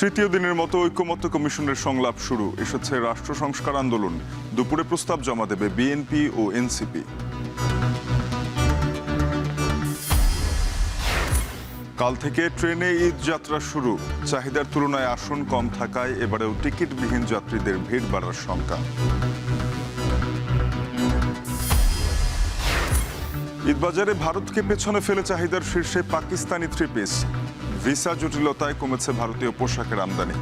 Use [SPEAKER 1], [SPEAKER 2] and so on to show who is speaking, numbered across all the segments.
[SPEAKER 1] তৃতীয় দিনের মতো ঐকমত্য কমিশনের সংলাপ শুরু। এসেছে রাষ্ট্র সংস্কার আন্দোলন। দুপুরে প্রস্তাব জমা দেবে বিএনপি ও এনসিপি। কাল থেকে ট্রেনে ঈদ যাত্রা শুরু। চাহিদার তুলনায় আসন কম থাকায় এবারেও টিকিটবিহীন যাত্রীদের ভিড় বাড়ার শঙ্কা। ঈদবাজারে ভারতকে পেছনে ফেলে চাহিদার শীর্ষে পাকিস্তানি থ্রি পিস। ভিসা জটিলতায় কমেছে ভারতীয় পোশাকের আমদানি।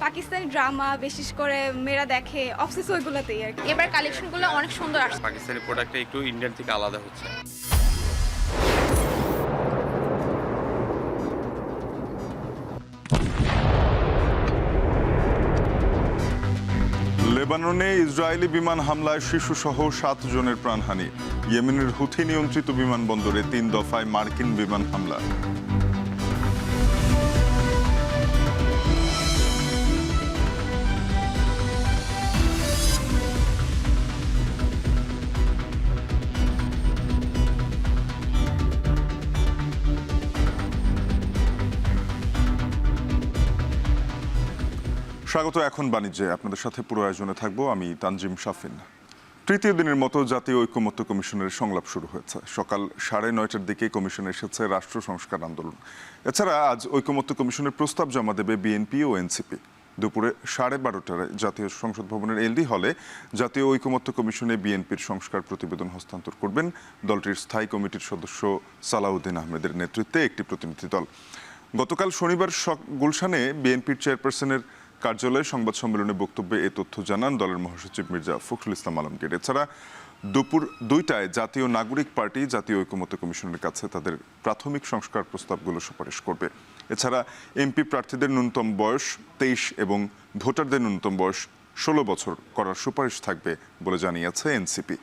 [SPEAKER 2] পাকিস্তানি ড্রামা বিশেষ করে মেয়েরা দেখে অফিস ওইগুলোতেই আর কি।
[SPEAKER 3] এবার কালেকশনগুলো অনেক সুন্দর আসছে।
[SPEAKER 4] পাকিস্তানি প্রোডাক্টটা একটু ইন্ডিয়ান থেকে আলাদা হচ্ছে।
[SPEAKER 1] লেবাননে ইসরায়েলি বিমান হামলায় শিশুসহ 7 জনের প্রাণহানি। ইয়েমেনের হুথি নিয়ন্ত্রিত বিমানবন্দরে 3 দফায় মার্কিন বিমান হামলা। স্বাগত। এখন বাণিজ্যে আপনাদের সাথে পুরো আয়োজনে থাকবো আমি তানজিম শাফিন। তৃতীয় দিনের মতো জাতীয় ঐকমত্য কমিশনের সংলাপ শুরু হয়েছে। সকাল 9:30টার দিকে কমিশনে এসেছে রাষ্ট্র সংস্কার আন্দোলন। এছাড়া আজ ঐকমত্য কমিশনের প্রস্তাব জমা দেবে বিএনপি ও এনসিপি। দুপুরে 12:30টায় জাতীয় সংসদ ভবনের এলডি হলে জাতীয় ঐকমত্য কমিশনে বিএনপির সংস্কার প্রতিবেদন হস্তান্তর করবেন দলটির স্থায়ী কমিটির সদস্য সালাউদ্দিন আহমেদের নেতৃত্বে একটি প্রতিনিধি দল। গতকাল শনিবার গুলশানে বিএনপির চেয়ারপারসনের কার্যালয়ে সংবাদ সম্মেলনে বক্তব্যে এ তথ্য জানান দলের মহাসচিব মির্জা ফখরুল ইসলাম আলমগীর। এছাড়া দুপুর 2টায় জাতীয় নাগরিক পার্টি জাতীয় ঐকমত্য কমিশনের কাছে তাদের প্রাথমিক সংস্কার প্রস্তাবগুলো সুপারিশ করবে। এছাড়া এমপি প্রার্থীদের ন্যূনতম বয়স 23 এবং ভোটারদের ন্যূনতম বয়স 16 বছর করার সুপারিশ থাকবে বলে জানিয়েছে এনসিপি।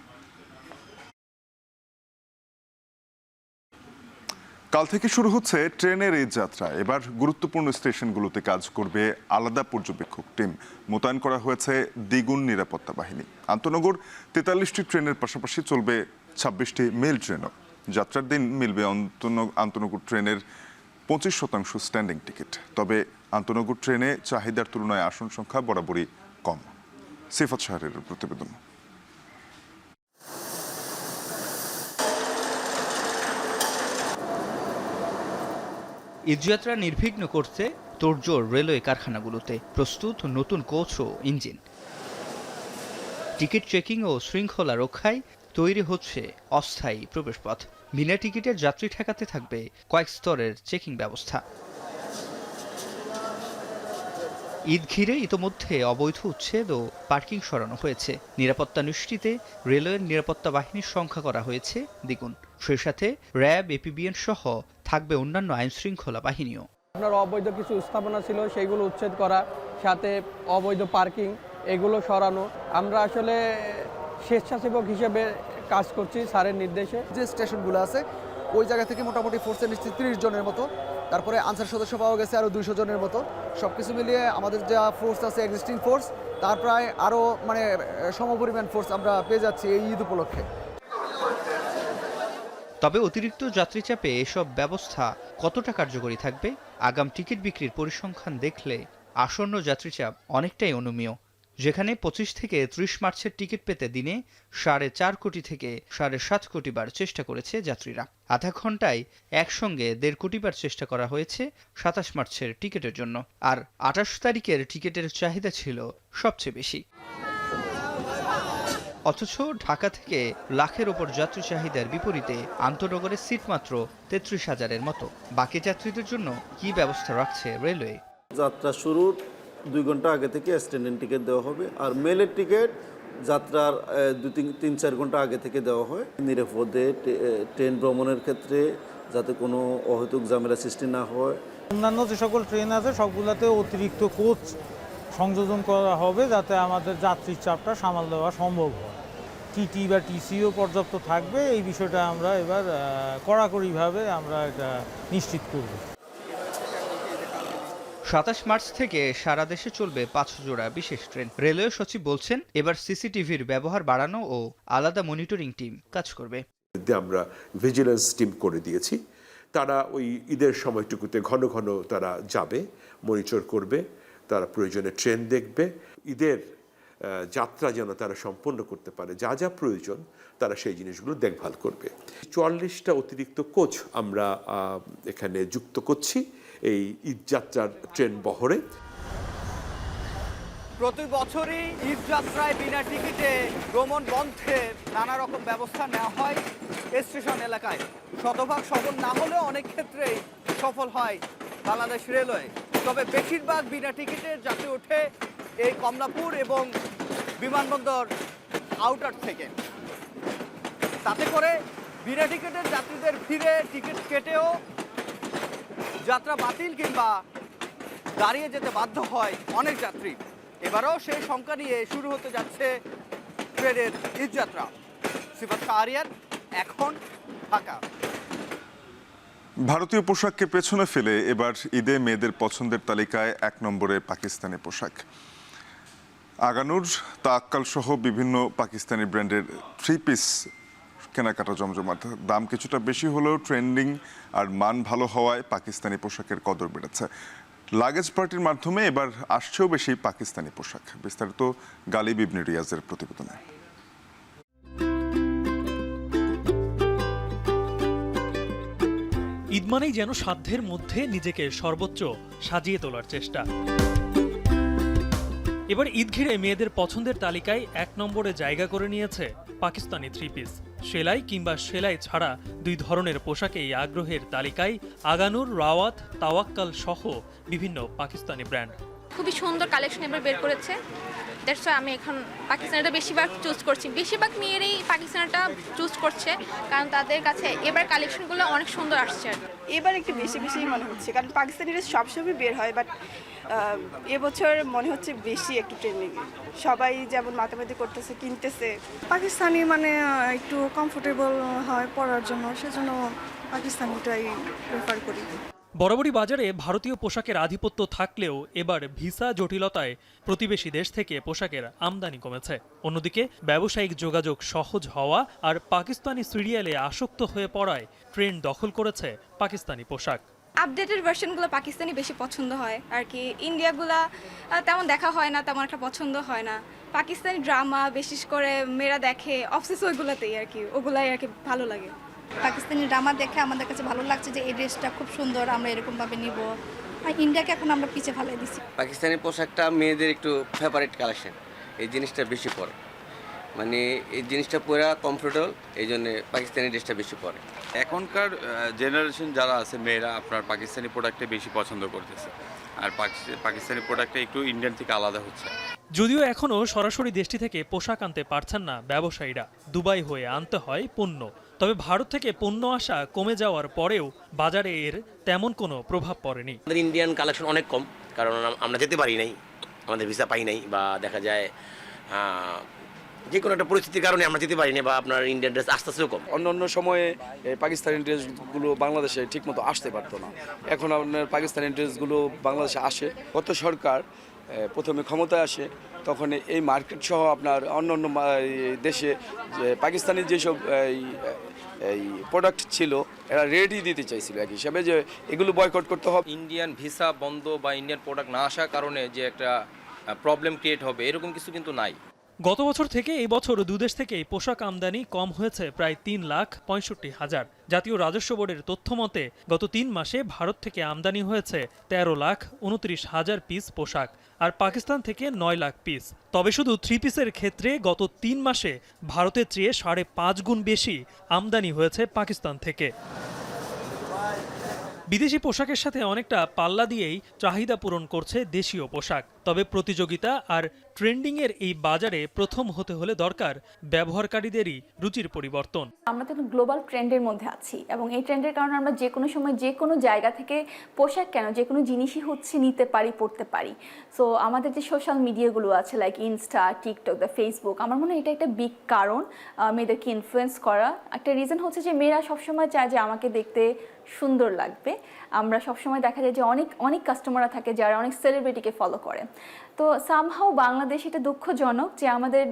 [SPEAKER 1] কাল থেকে শুরু হচ্ছে ট্রেনের এই যাত্রা। এবার গুরুত্বপূর্ণ স্টেশনগুলোতে কাজ করবে আলাদা পর্যবেক্ষক টিম। মোতায়েন করা হয়েছে দ্বিগুণ নিরাপত্তা বাহিনী। আন্তনগর 43টি ট্রেনের পাশাপাশি চলবে 26টি মেল ট্রেনও। যাত্রার দিন মিলবে আন্তনগর ট্রেনের 25% স্ট্যান্ডিং টিকিট। তবে আন্তনগর ট্রেনে চাহিদার তুলনায় আসন সংখ্যা বরাবরই কম। সিফাত শাহরের প্রতিবেদন।
[SPEAKER 5] ঈদযাত্রা নির্বিঘ্ন করতে তোড়জোড় রেলওয়ে কারখানাগুলোতে, প্রস্তুত নতুন কোচ ও ইঞ্জিন। টিকিট চেকিং ও শৃঙ্খলা রক্ষায় তৈরি হচ্ছে অস্থায়ী প্রবেশপথ। বিনা টিকিটের যাত্রী ঠেকাতে থাকবে কয়েক স্তরের চেকিং ব্যবস্থা। ঈদ ঘিরে ইতোমধ্যে অবৈধ উচ্ছেদ ও পার্কিং সরানো হয়েছে। নিরাপত্তা নিশ্চিতে রেলওয়ের নিরাপত্তা বাহিনীর সংখ্যা করা হয়েছে দ্বিগুণ। সেই সাথে র্যাব, এপিবিএন সহ থাকবে অন্যান্য আইন শৃঙ্খলা বাহিনীও।
[SPEAKER 6] আপনার অবৈধ কিছু স্থাপনা ছিল সেইগুলো উচ্ছেদ করা, সাথে অবৈধ পার্কিং এগুলো সরানো। আমরা আসলে স্বেচ্ছাসেবক হিসেবে কাজ করছি স্যারের নির্দেশে।
[SPEAKER 7] যে স্টেশনগুলো আছে ওই জায়গা থেকে মোটামুটি ফোর্সে নিশ্চিত 30 জনের মতো, তারপরে আনসার সদস্য পাওয়া গেছে আরও 200 জনের মতো। সব কিছু মিলিয়ে আমাদের যা ফোর্স আছে এক্সিস্টিং ফোর্স, তার প্রায় আরও সমপরিমাণ ফোর্স আমরা পেয়ে যাচ্ছি এই ঈদ উপলক্ষে।
[SPEAKER 5] তবে অতিরিক্ত যাত্রী চাপে এসব ব্যবস্থা কতটা কার্যকরী থাকবে? আগাম টিকিট বিক্রির পরিসংখ্যান দেখলে আসন্ন যাত্রী চাপ অনেকটাই অনুমেয়। যেখানে 25 থেকে 30 মার্চের টিকিট পেতে দিনে 4.5 কোটি থেকে 7.5 কোটি বার চেষ্টা করেছে যাত্রীরা। আধা ঘন্টায় একসঙ্গে 1.5 কোটি বার চেষ্টা করা হয়েছে 27 মার্চের টিকিটের জন্য। আর 28 তারিখের টিকিটের চাহিদা ছিল সবচেয়ে বেশি। অথচ ঢাকা থেকে লাখের ওপর যাত্রী চাহিদার বিপরীতে আন্তনগরের সিট মাত্র 33,000-এর মতো। বাকি যাত্রীদের জন্য কি ব্যবস্থা রাখছে রেলওয়ে?
[SPEAKER 8] যাত্রা শুরুর 2 ঘন্টা আগে থেকে স্ট্যান্ডিং টিকিট দেওয়া হবে, আর মেলের টিকিট যাত্রার 2-3-4 ঘন্টা আগে থেকে দেওয়া হয়। নিরাপদে ট্রেন ভ্রমণের ক্ষেত্রে যাতে কোনো অহেতুক ঝামেলা সৃষ্টি না হয়।
[SPEAKER 9] অন্যান্য যে সকল ট্রেন আছে সবগুলোতে অতিরিক্ত কোচ সংযোজন করা হবে যাতে আমাদের যাত্রীর চাপটা সামাল দেওয়া সম্ভব হয়। টিটি বা টিসিও পর্যাপ্ত থাকবে, এই বিষয়টা আমরা এবার কড়াকড়িভাবে আমরা এটা নিশ্চিত করব।
[SPEAKER 5] 27 মার্চ থেকে সারা দেশে চলবে 5 জোড়া বিশেষ ট্রেন। রেলওয়ে সচিব বলছেন, এবার সিসিটিভির ব্যবহার বাড়ানো ও আলাদা মনিটরিং টিম কাজ করবে।
[SPEAKER 10] আমরা ভিজিলেন্স টিম করে দিয়েছি, তারা ওই ঈদের সময়টুকুতে ঘন ঘন তারা যাবে, মনিটর করবে, তারা প্রয়োজনে ট্রেন দেখবে, ঈদের যাত্রা যেন তারা সম্পন্ন করতে পারে, যা যা প্রয়োজন তারা সেই জিনিসগুলো দেখভাল করবে। 44টা অতিরিক্ত কোচ আমরা এখানে যুক্ত করছি এই ঈদ যাত্রার ট্রেন বহরে।
[SPEAKER 11] প্রতি বছরই ঈদযাত্রায় বিনা টিকিটে ভ্রমণ বন্ধে নানা রকম ব্যবস্থা নেওয়া হয় স্টেশন এলাকায়। শতভাগ সফল না হলেও অনেক ক্ষেত্রেই সফল হয় বাংলাদেশ রেলওয়ে। তবে বেশিরভাগ বিনা টিকিটের যাত্রী ওঠে এই কমলাপুর এবং বিমানবন্দর আউটার থেকে। তাতে করে বিনা টিকিটের যাত্রীদের ভিড়ে টিকিট কেটেও যাত্রা বাতিল কিংবা দাঁড়িয়ে যেতে বাধ্য হয় অনেক যাত্রী। এবারও সেই সংখ্যা নিয়ে শুরু হতে যাচ্ছে ট্রেনের ঈদযাত্রা। সিফাত শাহরিয়ার, এখন ঢাকা।
[SPEAKER 1] ভারতীয় পোশাককে পেছনে ফেলে এবার ঈদে মেয়েদের পছন্দের তালিকায় 1 নম্বরে পাকিস্তানি পোশাক। আগানুর, তাওয়াক্কাল সহ বিভিন্ন পাকিস্তানি ব্র্যান্ডের 3 পিস কেনাকাটা জমজমাট। দাম কিছুটা বেশি হলেও ট্রেন্ডিং আর মান ভালো হওয়ায় পাকিস্তানি পোশাকের কদর বেড়েছে। লাগেজ পার্টির মাধ্যমে এবার আসছেও বেশি পাকিস্তানি পোশাক। বিস্তারিত গালিব ইবনে রিয়াজের প্রতিবেদনে।
[SPEAKER 12] ঈদ মানেই যেন সাধ্যের মধ্যে নিজেকে সর্বোচ্চ সাজিয়ে তোলার চেষ্টা। এবার ঈদ ঘিরে মেয়েদের পছন্দের তালিকায় 1 নম্বরে জায়গা করে নিয়েছে পাকিস্তানি 3 পিস। সেলাই কিংবা সেলাই ছাড়া 2 ধরনের পোশাকেই আগ্রহের তালিকায় আগানুর, রাওয়াত, তাওয়াক্কাল সহ বিভিন্ন পাকিস্তানি ব্র্যান্ড।
[SPEAKER 3] খুবই সুন্দর কালেকশন এবার বের করেছে। দ্যাটস আমি এখন পাকিস্তানিটা বেশিরভাগ চুজ করছি। বেশিরভাগ মেয়েরাই পাকিস্তানিটা চুজ করছে, কারণ তাদের কাছে এবার কালেকশনগুলো অনেক সুন্দর আসছে।
[SPEAKER 2] এবার একটু বেশি বেশি মনে হচ্ছে, কারণ পাকিস্তানিরা সবসময় বের হয়, বাট এবছর মনে হচ্ছে বেশি একটু ট্রেন্ডিং। সবাই যেমন মাতামাতি করতেছে, কিনতেছে।
[SPEAKER 13] পাকিস্তানি মানে একটু কমফোর্টেবল হয় পরার জন্য, সেজন্য পাকিস্তানিটাই প্রেফার করি।
[SPEAKER 12] বরাবরই বাজারে ভারতীয় পোশাকের আধিপত্য থাকলেও এবার ভিসা জটিলতায় প্রতিবেশী দেশ থেকে পোশাকের আমদানি কমেছে। অন্যদিকে ব্যবসায়িক যোগাযোগ সহজ হওয়া আর পাকিস্তানি সিরিয়ালে আসক্ত হয়ে পড়ায় ট্রেন্ড দখল করেছে পাকিস্তানি পোশাক।
[SPEAKER 2] আপডেটেড ভার্সনগুলো পাকিস্তানি বেশি পছন্দ হয় আর কি। ইন্ডিয়াগুলা তেমন দেখা হয় না, তেমন একটা পছন্দ হয় না। পাকিস্তানি ড্রামা বিশেষ করে মেয়েরা দেখে অফিস, ওইগুলোতেই আর কি, ওগুলাই আর কি ভালো লাগে।
[SPEAKER 13] পাকিস্তানি ড্রামা দেখে আমাদের কাছে ভালো লাগছে যে এই ড্রেসটা খুব সুন্দর, আমরা এরকমভাবে নিব। আর ইন্ডিয়াকে এখন আমরা পিছে ফেলাই দিচ্ছি।
[SPEAKER 11] পাকিস্তানি পোশাকটা মেয়েদের একটু ফেভারিট কালেকশন, এই জিনিসটা বেশি পরে, মানে এই জিনিসটা পুরা কমফোর্টেবল, এই জন্য পাকিস্তানি ড্রেসটা বেশি পরে।
[SPEAKER 4] এখনকার জেনারেশন যারা আছে মেয়েরা আপনার পাকিস্তানি প্রোডাক্টে বেশি পছন্দ করতেছে, আর পাকিস্তানি প্রোডাক্টটা একটু ইন্ডিয়ান থেকে আলাদা হচ্ছে।
[SPEAKER 12] যদিও এখনও সরাসরি দেশটি থেকে পোশাক আনতে পারছেন না ব্যবসায়ীরা, দুবাই হয়ে আনতে হয় পণ্য। তবে ভারত থেকে পণ্য আসা কমে যাওয়ার পরেও বাজারে এর তেমন কোনো প্রভাব পড়েনি।
[SPEAKER 11] আমাদের ইন্ডিয়ান কালেকশন অনেক কম, কারণ আমরা যেতে পারি নাই, আমাদের ভিসা পাই নাই, বা দেখা যায় যে কোনো একটা পরিস্থিতির কারণে আমরা যেতে পারি না, বা আপনার ইন্ডিয়ান ড্রেস আসতেছেও কম।
[SPEAKER 6] অন্য সময়ে পাকিস্তানি ড্রেসগুলো বাংলাদেশে ঠিকমতো আসতে পারতো না, এখন আপনার পাকিস্তানি ড্রেসগুলো বাংলাদেশে আসে। গত সরকার প্রথমে ক্ষমতায় আসে, তখন এই মার্কেট সহ আপনার অন্য দেশে পাকিস্তানি যেসব এই প্রোডাক্ট ছিল এরা রেডি দিতে চাইছিল এক হিসাবে, যে এগুলো বয়কট করতে হবে।
[SPEAKER 11] ইন্ডিয়ান ভিসা বন্ধ বা ইন্ডিয়ান প্রোডাক্ট না আসার কারণে যে একটা প্রবলেম ক্রিয়েট হবে, এরকম কিছু কিন্তু নাই।
[SPEAKER 12] গত বছর থেকে এই বছর দুদেশ থেকেই পোশাক আমদানি কম হয়েছে প্রায় 3,65,000। জাতীয় রাজস্ব বোর্ডের তথ্য মতে গত 3 মাসে ভারত থেকে আমদানি হয়েছে 13,29,000 পিস পোশাক, আর পাকিস্তান থেকে 9 লাখ পিস। তবে শুধু 3 পিসের ক্ষেত্রে গত 3 মাসে ভারতের চেয়ে 5.5 গুণ বেশি আমদানি হয়েছে পাকিস্তান থেকে। বিদেশি পোশাকের সাথে অনেকটা পাল্লা দিয়েই চাহিদা পূরণ করছে দেশীয় পোশাক। তবে প্রতিযোগিতা আর ট্রেন্ডিংয়ের এই বাজারে প্রথম হতে হলে দরকার ব্যবহারকারীদেরই রুচির পরিবর্তন।
[SPEAKER 3] আমরা তো গ্লোবাল ট্রেন্ডের মধ্যে আছি, এবং এই ট্রেন্ডের কারণে আমরা যে কোনো সময় যে কোনো জায়গা থেকে পোশাক কেন যে কোনো জিনিসই হচ্ছে নিতে পারি, পড়তে পারি। সো আমাদের যে সোশ্যাল মিডিয়াগুলো আছে like Insta, TikTok, the Facebook, আমার মনে হয় এটা একটা বিগ কারণ মেয়েদেরকে ইনফ্লুয়েন্স করা। একটা রিজন হচ্ছে যে মেয়েরা সবসময় চায় যে আমাকে দেখতে সুন্দর লাগবে। আমরা সবসময় দেখা যায় যে অনেক কাস্টমাররা থাকে যারা অনেক সেলিব্রিটিকে ফলো করে। তো সামহাও বাংলাদেশ এটা দুঃখজনক যে আমাদের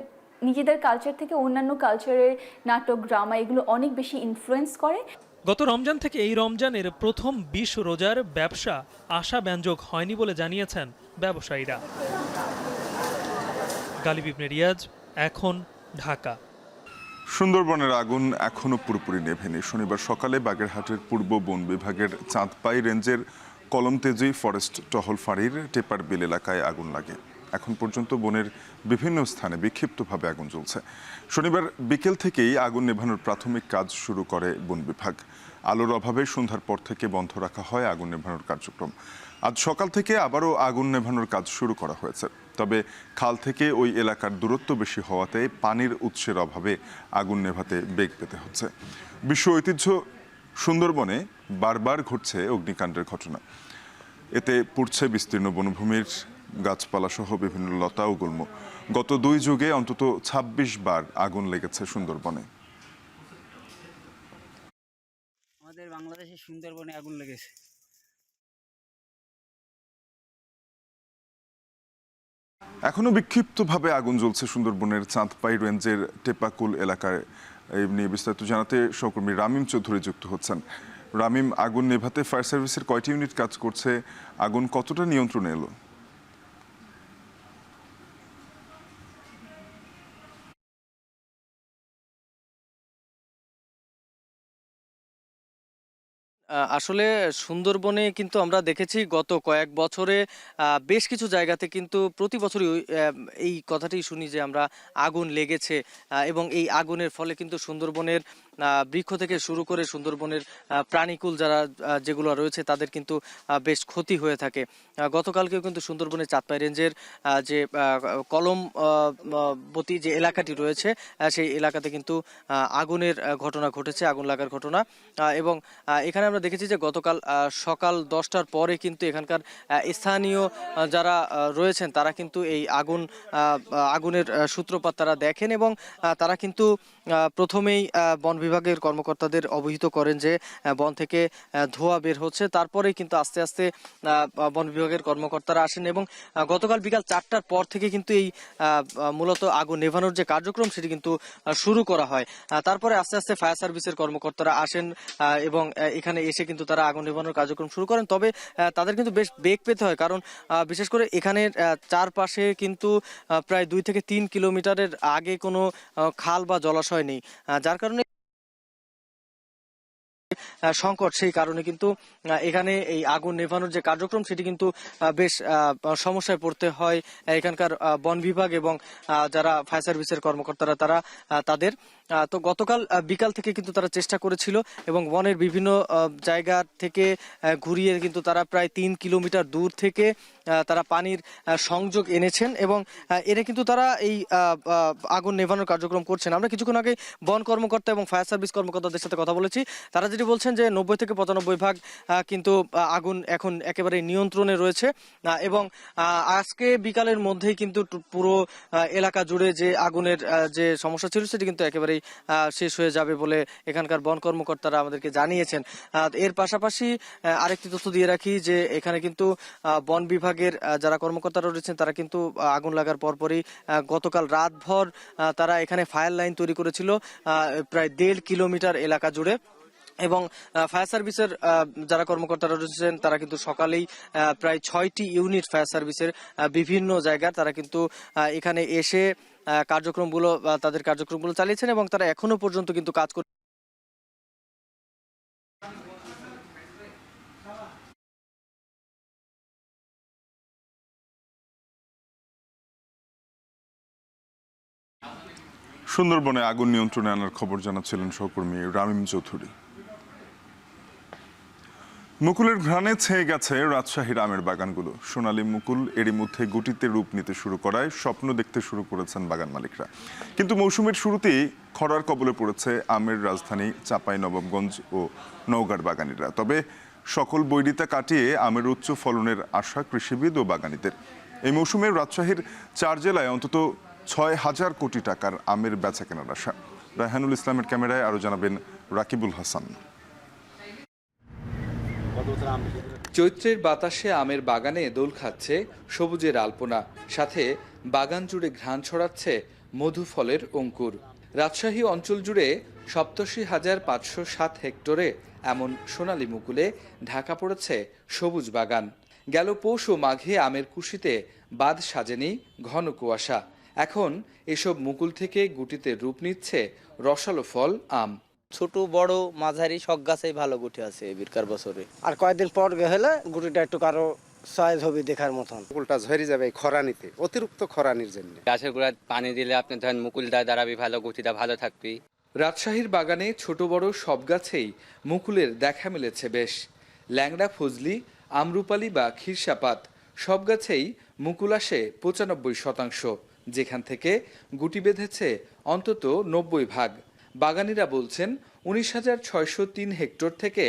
[SPEAKER 3] নিজেদের কালচার থেকে অন্যান্য কালচারের নাটক, ড্রামা এগুলো অনেক বেশি ইনফ্লুয়েন্স করে।
[SPEAKER 12] গত রমজান থেকে এই রমজানের প্রথম 20 রোজার ব্যবসা আশাব্যঞ্জক হয়নি বলে জানিয়েছেন ব্যবসায়ীরা। গালিব ইবনে রিয়াজ, এখন, ঢাকা।
[SPEAKER 1] সুন্দরবনের আগুন এখনও পুরোপুরি নেভেনি। শনিবার সকালে বাগেরহাটের পূর্ব বন বিভাগের চাঁদপাই রেঞ্জের কলমতেজি ফরেস্ট টহল ফাঁড়ির টেপার বিল এলাকায় আগুন লাগে। এখন পর্যন্ত বনের বিভিন্ন স্থানে বিক্ষিপ্তভাবে আগুন জ্বলছে। শনিবার বিকেল থেকেই আগুন নেভানোর প্রাথমিক কাজ শুরু করে বন বিভাগ। আলোর অভাবে সন্ধ্যার পর থেকে বন্ধ রাখা হয় আগুন নেভানোর কার্যক্রম। আজ সকাল থেকে আবারও আগুন নেভানোর কাজ শুরু করা হয়েছে। তবে খাল থেকে ওই এলাকার দূরত্ব বেশি হওয়াতে পানির উৎসের অভাবে আগুন নেভাতে বেগ পেতে হচ্ছে। বিশ্ব ঐতিহ্য সুন্দরবনে বারবার ঘটছে অগ্নিকাণ্ডের ঘটনা। এতে পুড়ছে বিস্তীর্ণ বনভূমির গাছপালা সহ বিভিন্ন লতা ও গুল্ম। গত 2 যুগে অন্তত 26 বার আগুন লেগেছে সুন্দরবনে।
[SPEAKER 14] আমাদের বাংলাদেশের সুন্দরবনে আগুন লেগেছে।
[SPEAKER 1] এখনো বিক্ষিপ্তভাবে আগুন জ্বলছে সুন্দরবনের চাঁদপাই রেঞ্জের টেপাকুল এলাকায়। এই নিয়ে বিস্তারিত জানাতে সহকর্মী রামিম চৌধুরী যুক্ত হচ্ছেন। রামিম, আগুন নেভাতে ফায়ার সার্ভিসের কয়টি ইউনিট কাজ করছে? আগুন কতটা নিয়ন্ত্রণে এলো?
[SPEAKER 15] আসলে সুন্দরবনে কিন্তু আমরা দেখেছি গত কয়েক বছরে বেশ কিছু জায়গাতে কিন্তু প্রতি বছরই এই কথাটি শুনি যে আমরা আগুন লেগেছে, এবং এই আগুনের ফলে কিন্তু সুন্দরবনের বৃক্ষ থেকে শুরু করে সুন্দরবনের প্রাণীকুল যারা যেগুলো রয়েছে তাদের কিন্তু বেশ ক্ষতি হয়ে থাকে। গতকালকেও কিন্তু সুন্দরবনের চাঁদপাই রেঞ্জের যে কলমবতী যে এলাকাটি রয়েছে সেই এলাকাতে কিন্তু আগুনের ঘটনা ঘটেছে, আগুন লাগার ঘটনা। এবং এখানে আমরা দেখেছি যে গতকাল সকাল 10টার পরে কিন্তু এখানকার স্থানীয় যারা রয়েছেন তারা কিন্তু এই আগুনের সূত্রপাত তারা দেখেন, এবং তারা কিন্তু প্রথমেই বন বিভাগের কর্মকর্তাদের অবহিত করেন যে বন থেকে ধোঁয়া বের হচ্ছে। তারপরেই কিন্তু আস্তে আস্তে বন বিভাগের কর্মকর্তারা আসেন, এবং গতকাল বিকাল 4টার পর থেকে কিন্তু এই মূলত আগুন নেভানোর যে কার্যক্রম সেটি কিন্তু শুরু করা হয়। তারপরে আস্তে আস্তে ফায়ার সার্ভিসের কর্মকর্তারা আসেন এবং এখানে এসে কিন্তু তারা আগুন নেভানোর কার্যক্রম শুরু করেন। তবে তাদের কিন্তু বেশ বেগ পেতে হয়, কারণ বিশেষ করে এখানের চারপাশে কিন্তু প্রায় 2 থেকে 3 কিলোমিটারের আগে কোনো খাল বা জলাশয় নেই, যার কারণে সংকট। সেই কারণে কিন্তু এখানে এই আগুন নেভানোর যে কার্যক্রম সেটি কিন্তু বেশ সমস্যায় পড়তে হয় এখানকার বন বিভাগ এবং যারা ফায়ার সার্ভিসের কর্মকর্তারা তারা তাদের। তো গতকাল বিকাল থেকে কিন্তু তারা চেষ্টা করেছিল এবং বনের বিভিন্ন জায়গা থেকে ঘুরিয়ে কিন্তু তারা প্রায় 3 কিলোমিটার দূর থেকে তারা পানির সংযোগ এনেছেন, এবং এনে কিন্তু তারা এই আগুন নেভানোর কার্যক্রম করছেন। আমরা কিছুক্ষণ আগে বন কর্মকর্তা এবং ফায়ার সার্ভিস কর্মকর্তাদের সাথে কথা বলেছি। তারা যেটি বলছেন যে 90 থেকে 95% কিন্তু আগুন এখন একেবারে নিয়ন্ত্রণে রয়েছে, এবং আজকে বিকালের মধ্যেই কিন্তু পুরো এলাকা জুড়ে যে আগুনের যে সমস্যা ছিল সেটি কিন্তু একেবারেই শেষ হয়ে যাবে বলে এখানকার বন কর্মকর্তারা আমাদেরকে জানিয়েছেন। এর পাশাপাশি আরেকটি তথ্য দিয়ে রাখি যে এখানে কিন্তু বন বিভাগের যারা কর্মকর্তারা রয়েছেন তারা কিন্তু আগুন লাগার পরপরই গতকাল রাতভর তারা এখানে ফায়ার লাইন তৈরি করেছিল প্রায় 1.5 কিলোমিটার এলাকা জুড়ে, এবং ফায়ার সার্ভিসের যারা কর্মকর্তারা রয়েছেন তারা কিন্তু সকালেই প্রায় 6টি ইউনিট ফায়ার সার্ভিসের বিভিন্ন জায়গায় তারা কিন্তু এখানে এসে তাদের কার্যক্রমগুলো চালিয়েছেন, এবং তারা এখনো পর্যন্ত কিন্তু কাজ করে।
[SPEAKER 1] সুন্দরবনে আগুন নিয়ন্ত্রণে আনার খবর জানাচ্ছিলেন সহকর্মী রামিম চৌধুরী। মুকুলের ঘ্রাণে ছেয়ে গেছে রাজশাহীর আমের বাগানগুলো। সোনালী মুকুল এরই মধ্যে গুটিতে রূপ নিতে শুরু করায় স্বপ্ন দেখতে শুরু করেছেন বাগান মালিকরা। কিন্তু মৌসুমের শুরুতেই খরার কবলে পড়েছে আমের রাজধানী চাঁপাইনবাবগঞ্জ ও নওগাঁর বাগানিরা। তবে সকল বৈরিতা কাটিয়ে আমের উচ্চ ফলনের আশা কৃষিবিদ ও বাগানীদের। এই মৌসুমে রাজশাহীর 4 জেলায় অন্তত 6,000 কোটি টাকার আমের বেচা কেনার আশা। রায়হানুল ইসলামের ক্যামেরায় আরও জানাবেন রাকিবুল হাসান।
[SPEAKER 16] চৈত্রের বাতাসে আমের বাগানে দোল খাচ্ছে সবুজের আলপনা, সাথে বাগান জুড়ে ঘ্রাণ ছড়াচ্ছে মধু ফলের অঙ্কুর। রাজশাহী অঞ্চল জুড়ে 87,507 হেক্টরে এমন সোনালী মুকুলে ঢাকা পড়েছে সবুজ বাগান। গেল পৌষ ও মাঘে আমের কুশিতে বাঁধ সাজেনি ঘন কুয়াশা। এখন এসব মুকুল থেকে গুটিতে রূপ নিচ্ছে রসালো ফল আম।
[SPEAKER 14] ছোট বড় মাঝারি সব গাছেই ভালো গুটি আছে এবারকার বছরে। আর কয়েকদিন পর হলে গুটিটা একটু কারো সাইজ হবে দেখার মতন।
[SPEAKER 17] মুকুলটা ঝরে যাবে খরানিতে, অতিরিক্ত খরানির জন্য।
[SPEAKER 14] গাছের গোড়ায় পানি দিলে আপনি ধরেন মুকুলটা দাঁড়াবি ভালো, গুটিটা ভালো থাকবি।
[SPEAKER 16] রাজশাহীর বাগানে ছোট বড় সব গাছেই মুকুলের দেখা মিলেছে বেশ। ল্যাংড়া ফজলি, আমরুপালি বা খিরসাপাত সব গাছেই মুকুল আসে 95%, যেখান থেকে গুটি বেঁধেছে অন্তত 90 ভাগ। বাগানিরা বলছেন 19,603 হেক্টর থেকে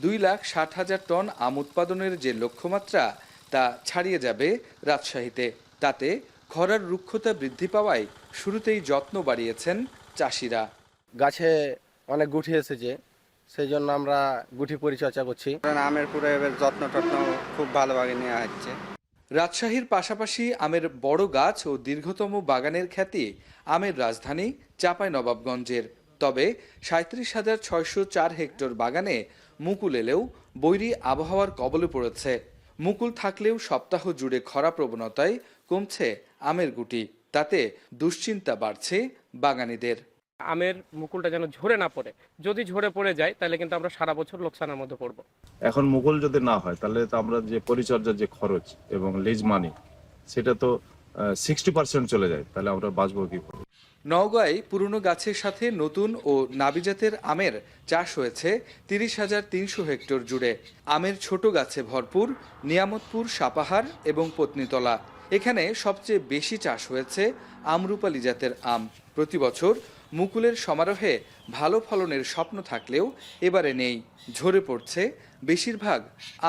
[SPEAKER 16] 2,60,000 টন আম উৎপাদনের যে লক্ষ্যমাত্রা তা ছাড়িয়ে যাবে রাজশাহীতে। তাতে খরার রুক্ষতা বৃদ্ধি পাওয়ায় শুরুতেই যত্ন বাড়িয়েছেন চাষিরা।
[SPEAKER 14] গাছে অনেক গুটি এসেছে, সেই জন্য আমরা গুটি পরিচর্যা করছি। আমের পুরো এবার যত্ন খুব ভালোভাবে নেওয়া হচ্ছে।
[SPEAKER 16] রাজশাহীর পাশাপাশি আমের বড় গাছ ও দীর্ঘতম বাগানের খ্যাতি আমের রাজধানী চাঁপাইনবাবগঞ্জের। তবে 37,604 হেক্টর বাগানে মুকুল এলেও বৈরী আবহাওয়ার কবলে পড়েছে। মুকুল থাকলেও সপ্তাহ জুড়ে খরা প্রবণতায় কমছে আমের গুটি। তাতে দুশ্চিন্তা বাড়ছে বাগানীদের।
[SPEAKER 18] আমের মুকুলটা যেন ঝরে না পড়ে, যদি ঝরে পড়ে যায় তাহলে কিন্তু আমরা সারা বছর লোকসানের মধ্যে পড়ব।
[SPEAKER 19] এখন মুকুল যদি না হয় তাহলে তো আমরা যে পরিচর্যার যে খরচ এবং লিজ মানি সেটা তো 60% চলে যায়, তাহলে আমরা বাঁচবো কি করে?
[SPEAKER 16] নওগাঁয় পুরনো গাছের সাথে নতুন ও নাবিজাতের আমের চাষ হয়েছে 30,300 হেক্টর জুড়ে। আমের ছোট গাছে ভরপুর নিয়ামতপুর, সাপাহার এবং পত্নীতলা। এখানে সবচেয়ে বেশি চাষ হয়েছে আমরুপালি জাতের আম। প্রতি বছর মুকুলের সমারোহে ভালো ফলনের স্বপ্ন থাকলেও এবারে নেই, ঝরে পড়ছে বেশিরভাগ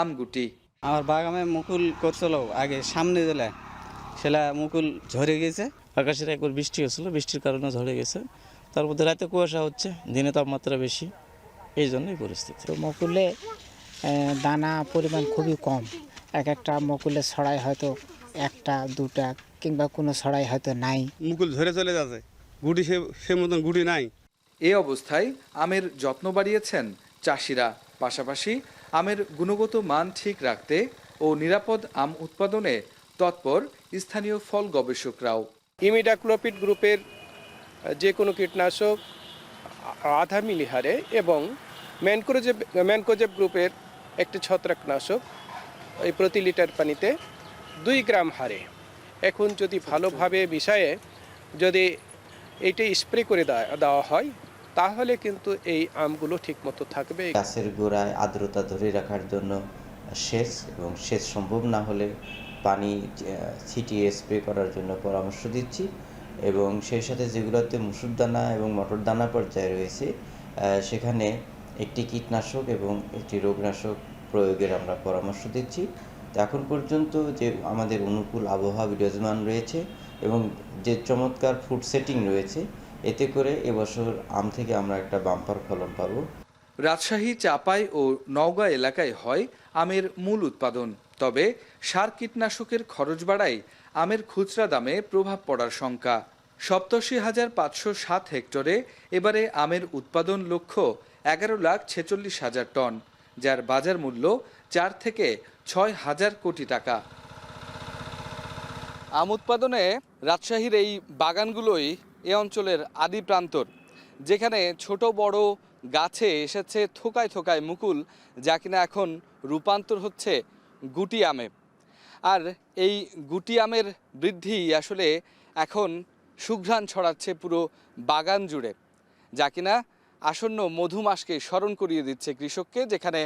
[SPEAKER 16] আমগুটি।
[SPEAKER 14] আমার বাগানে মুকুল করছিল আগে সামনে দিলে, সেটা মুকুল ঝরে গেছে। আকাশের একবার বৃষ্টি হয়েছিল, বৃষ্টির কারণে ঝরে গেছে। তার মধ্যে রাতে কুয়াশা হচ্ছে, দিনে তাপমাত্রা বেশি, এই জন্যই পরিস্থিতি।
[SPEAKER 20] তো মুকুলে দানা পরিমাণ খুবই কম। একটা মুকুলে ছড়াই হয়তো একটা দুটা, কিংবা কোনো ছড়াই হয়তো নাই।
[SPEAKER 21] মুকুল ঝরে চলে যাচ্ছে, গুটি সে মতন গুটি নাই।
[SPEAKER 16] এ অবস্থায় আমের যত্ন বাড়িয়েছেন চাষিরা। পাশাপাশি আমের গুণগত মান ঠিক রাখতে ও নিরাপদ আম উৎপাদনে তৎপর স্থানীয় ফল গবেষকরাও।
[SPEAKER 18] ইমিডাক্লোপিড গ্রুপের যে কোনো কীটনাশক 0.5 মিলি হারে এবং ম্যানকোজেব গ্রুপের একটি ছত্রাকনাশক এই প্রতি লিটার পানিতে 2 গ্রাম হারে এখন যদি ভালোভাবে মিশিয়ে যদি এইটা স্প্রে করে দেওয়া হয় তাহলে কিন্তু এই আমগুলো ঠিকমতো থাকবে।
[SPEAKER 22] গাছের গোড়ায় আর্দ্রতা ধরে রাখার জন্য সেচ এবং সেচ সম্ভব না হলে পানি ছিটিয়ে স্প্রে করার জন্য পরামর্শ দিচ্ছি এবং সেই সাথে যেগুলোতে মুসুর দানা এবং মটর দানা পর্যায়ে রয়েছে সেখানে একটি কীটনাশক এবং একটি রোগনাশক প্রয়োগের আমরা পরামর্শ দিচ্ছি। এখন পর্যন্ত যে আমাদের অনুকূল আবহাওয়া বিরাজমান রয়েছে এবং যে চমৎকার ফুড সেটিং রয়েছে, এতে করে এবছর আম থেকে আমরা একটা বাম্পার ফলন পাবো।
[SPEAKER 16] রাজশাহী, চাঁপাই ও নওগাঁ এলাকায় হয় আমের মূল উৎপাদন। তবে সার কীটনাশকের খরচ বাড়ায় আমের খুচরা দামে প্রভাব পড়ার শঙ্কা। 87,507 হেক্টরে এবারে আমের উৎপাদন লক্ষ্য 11,46,000 টন, যার বাজার মূল্য 4 থেকে 6,000 কোটি টাকা। আম উৎপাদনে রাজশাহীর এই বাগানগুলোই এ অঞ্চলের আদি প্রান্তর, যেখানে ছোট বড় গাছে এসেছে থোকায় থোকায় মুকুল, যা কিনা এখন রূপান্তর হচ্ছে গুটি আমে। আর এই গুটি আমের বৃদ্ধি আসলে এখন সুঘ্রাণ ছড়াচ্ছে পুরো বাগান জুড়ে, যা কিনা আসন্ন মধু মাসকে স্মরণ করিয়ে দিচ্ছে কৃষককে, যেখানে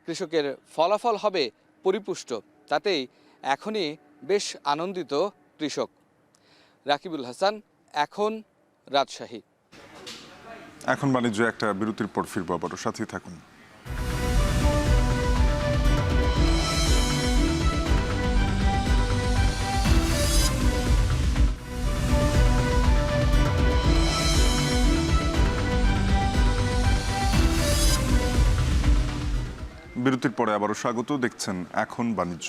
[SPEAKER 16] কৃষকের ফলাফল হবে পরিপুষ্ট। তাতেই এখনই বেশ আনন্দিত কৃষক। রাকিবুল হাসান, এখন, রাজশাহী।
[SPEAKER 1] এখন বাণিজ্য একটা বিরতির পর ফিরবো, আবারও সাথেই থাকুন। বিরতির পরে আবারও স্বাগত, দেখছেন এখন বাণিজ্য।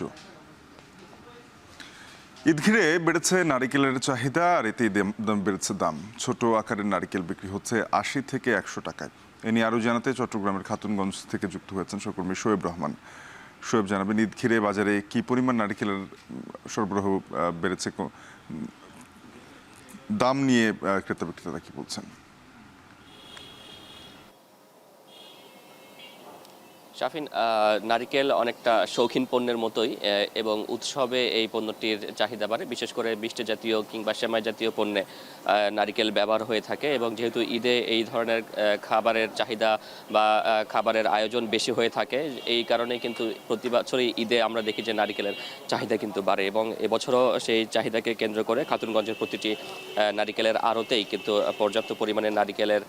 [SPEAKER 1] ঈদ ঘিরে বেড়েছে নারিকেলের চাহিদা, আর এতেই বেড়েছে দাম। ছোট আকারের নারিকেল বিক্রি হচ্ছে ৮০ থেকে ১০০ টাকায়। এ নিয়ে আরও জানাতে চট্টগ্রামের খাতুনগঞ্জ থেকে যুক্ত হয়েছেন সহকর্মী শোয়েব রহমান। শোয়েব, জানাবেন ঈদ ঘিরে বাজারে কি পরিমাণ নারিকেলের সরবরাহ বেড়েছে, দাম নিয়ে ক্রেতা বিক্রেতারা কি বলছেন?
[SPEAKER 7] শাফিন, নারিকেল অনেকটা শৌখিন পণ্যের মতোই এবং উৎসবে এই পণ্যটির চাহিদা বাড়ে। বিশেষ করে মিষ্টি জাতীয় কিংবা সেমাই জাতীয় পণ্যে নারিকেল ব্যবহার হয়ে থাকে এবং যেহেতু ঈদে এই ধরনের খাবারের চাহিদা বা খাবারের আয়োজন বেশি হয়ে থাকে, এই কারণে কিন্তু প্রতি বছরই ঈদে আমরা দেখি যে নারিকেলের চাহিদা কিন্তু বাড়ে এবং এবছরও সেই চাহিদাকে কেন্দ্র করে খাতুনগঞ্জের প্রতিটি নারিকেলের আড়তেই কিন্তু পর্যাপ্ত পরিমাণে নারিকেলের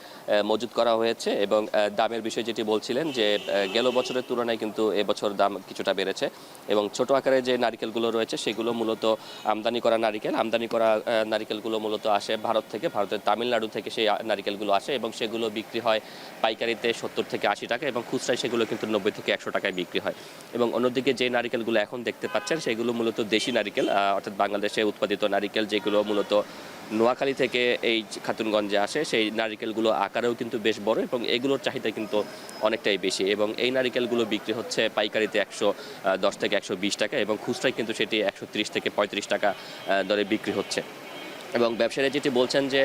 [SPEAKER 7] মজুত করা হয়েছে। এবং দামের বিষয় যেটি বলছিলেন যে গেল বছরের তুলনায় কিন্তু এবছর দাম কিছুটা বেড়েছে এবং ছোট আকারে যে নারিকেলগুলো রয়েছে সেগুলো মূলত আমদানি করা নারিকেলগুলো মূলত আসে ভারত থেকে, ভারতের তামিলনাড়ু থেকে সেই নারিকেলগুলো আসে এবং সেগুলো বিক্রি হয় পাইকারিতে ৭০ থেকে ৮০ টাকা এবং খুচরায় সেগুলো কিন্তু ৯০ থেকে ১০০ টাকায় বিক্রি হয়। এবং অন্যদিকে যে নারিকেলগুলো এখন দেখতে পাচ্ছেন সেগুলো মূলত দেশি নারিকেল, অর্থাৎ বাংলাদেশে উৎপাদিত নারিকেল, যেগুলো মূলত নোয়াখালী থেকে এই খাতুনগঞ্জে আসে। সেই নারিকেলগুলো আকারেও কিন্তু বেশ বড় এবং এগুলোর চাহিদা কিন্তু অনেকটাই বেশি এবং এই নারিকেলগুলো বিক্রি হচ্ছে পাইকারিতে ১১০ থেকে ১২০ টাকা এবং খুচরায় কিন্তু সেটি ১৩০ থেকে ৩৫ টাকা দরে বিক্রি হচ্ছে। এবং ব্যবসায়ীরা যেটি বলছেন যে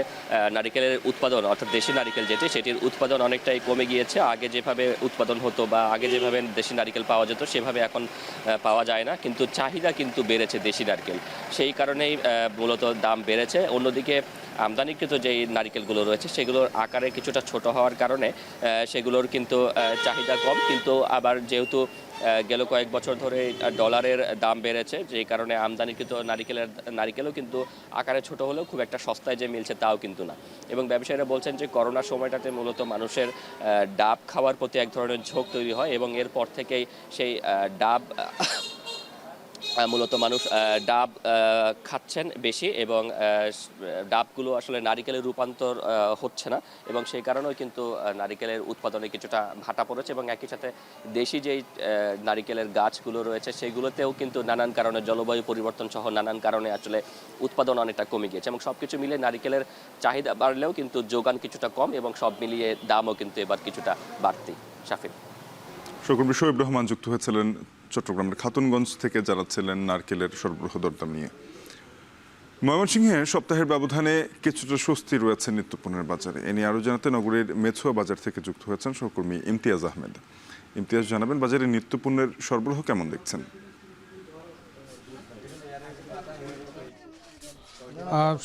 [SPEAKER 7] নারিকেলের উৎপাদন, অর্থাৎ দেশি নারিকেল সেটির উৎপাদন অনেকটাই কমে গিয়েছে। আগে যেভাবে উৎপাদন হতো বা আগে যেভাবে দেশি নারিকেল পাওয়া যেত সেভাবে এখন পাওয়া যায় না, কিন্তু চাহিদা কিন্তু বেড়েছে দেশি নারকেল, সেই কারণেই মূলত দাম বেড়েছে। অন্যদিকে আমদানিকৃত যেই নারিকেলগুলো রয়েছে সেগুলোর আকারে কিছুটা ছোট হওয়ার কারণে সেগুলোর কিন্তু চাহিদা কম, কিন্তু আবার যেহেতু গেল কয়েক বছর ধরে ডলারের দাম বেড়েছে, যেই কারণে আমদানিকৃত নারিকেলও কিন্তু আকারে ছোট হলেও খুব একটা সস্তায় যে মিলছে তাও কিন্তু না। এবং ব্যবসায়ীরা বলছেন যে করোনার সময়টাতে মূলত মানুষের ডাব খাওয়ার প্রতি এক ধরনের ঝোঁক তৈরি হয় এবং এরপর থেকেই সেই ডাব মূলত মানুষ ডাব খাচ্ছেন বেশি এবং ডাবগুলো আসলে নারিকেলের রূপান্তর হচ্ছে না এবং সেই কারণেও কিন্তু নারিকেলের উৎপাদনে কিছুটা ভাটা পড়েছে। এবং একই সাথে দেশি যেই নারিকেলের গাছগুলো রয়েছে সেগুলোতেও কিন্তু নানান কারণে, জলবায়ু পরিবর্তন সহ নানান কারণে আসলে উৎপাদন অনেকটা কমে গিয়েছে এবং সব কিছু মিলিয়ে নারিকেলের চাহিদা বাড়লেও কিন্তু যোগান কিছুটা কম এবং সব মিলিয়ে দামও কিন্তু এবার কিছুটা বাড়তি। শাফিন,
[SPEAKER 1] সহকর্মী শোয়েব রহমান যুক্ত হয়েছিলেন চট্টগ্রামের খাতুনগঞ্জ থেকে, জানাচ্ছিলেন নারকেলের সরবরাহ দরদাম নিয়ে। ময়মনসিংহে সপ্তাহের ব্যবধানে কিছুটা স্বস্তি রয়েছে নিত্যপণ্যের বাজারে। এ নিয়ে আরও জানাতে নগরীর মেছুয়া বাজার থেকে যুক্ত হয়েছেন সহকর্মী ইমতিয়াজ আহমেদ। ইমতিয়াজ, জানাবেন বাজারে নিত্যপণ্যের সরবরাহ কেমন দেখছেন?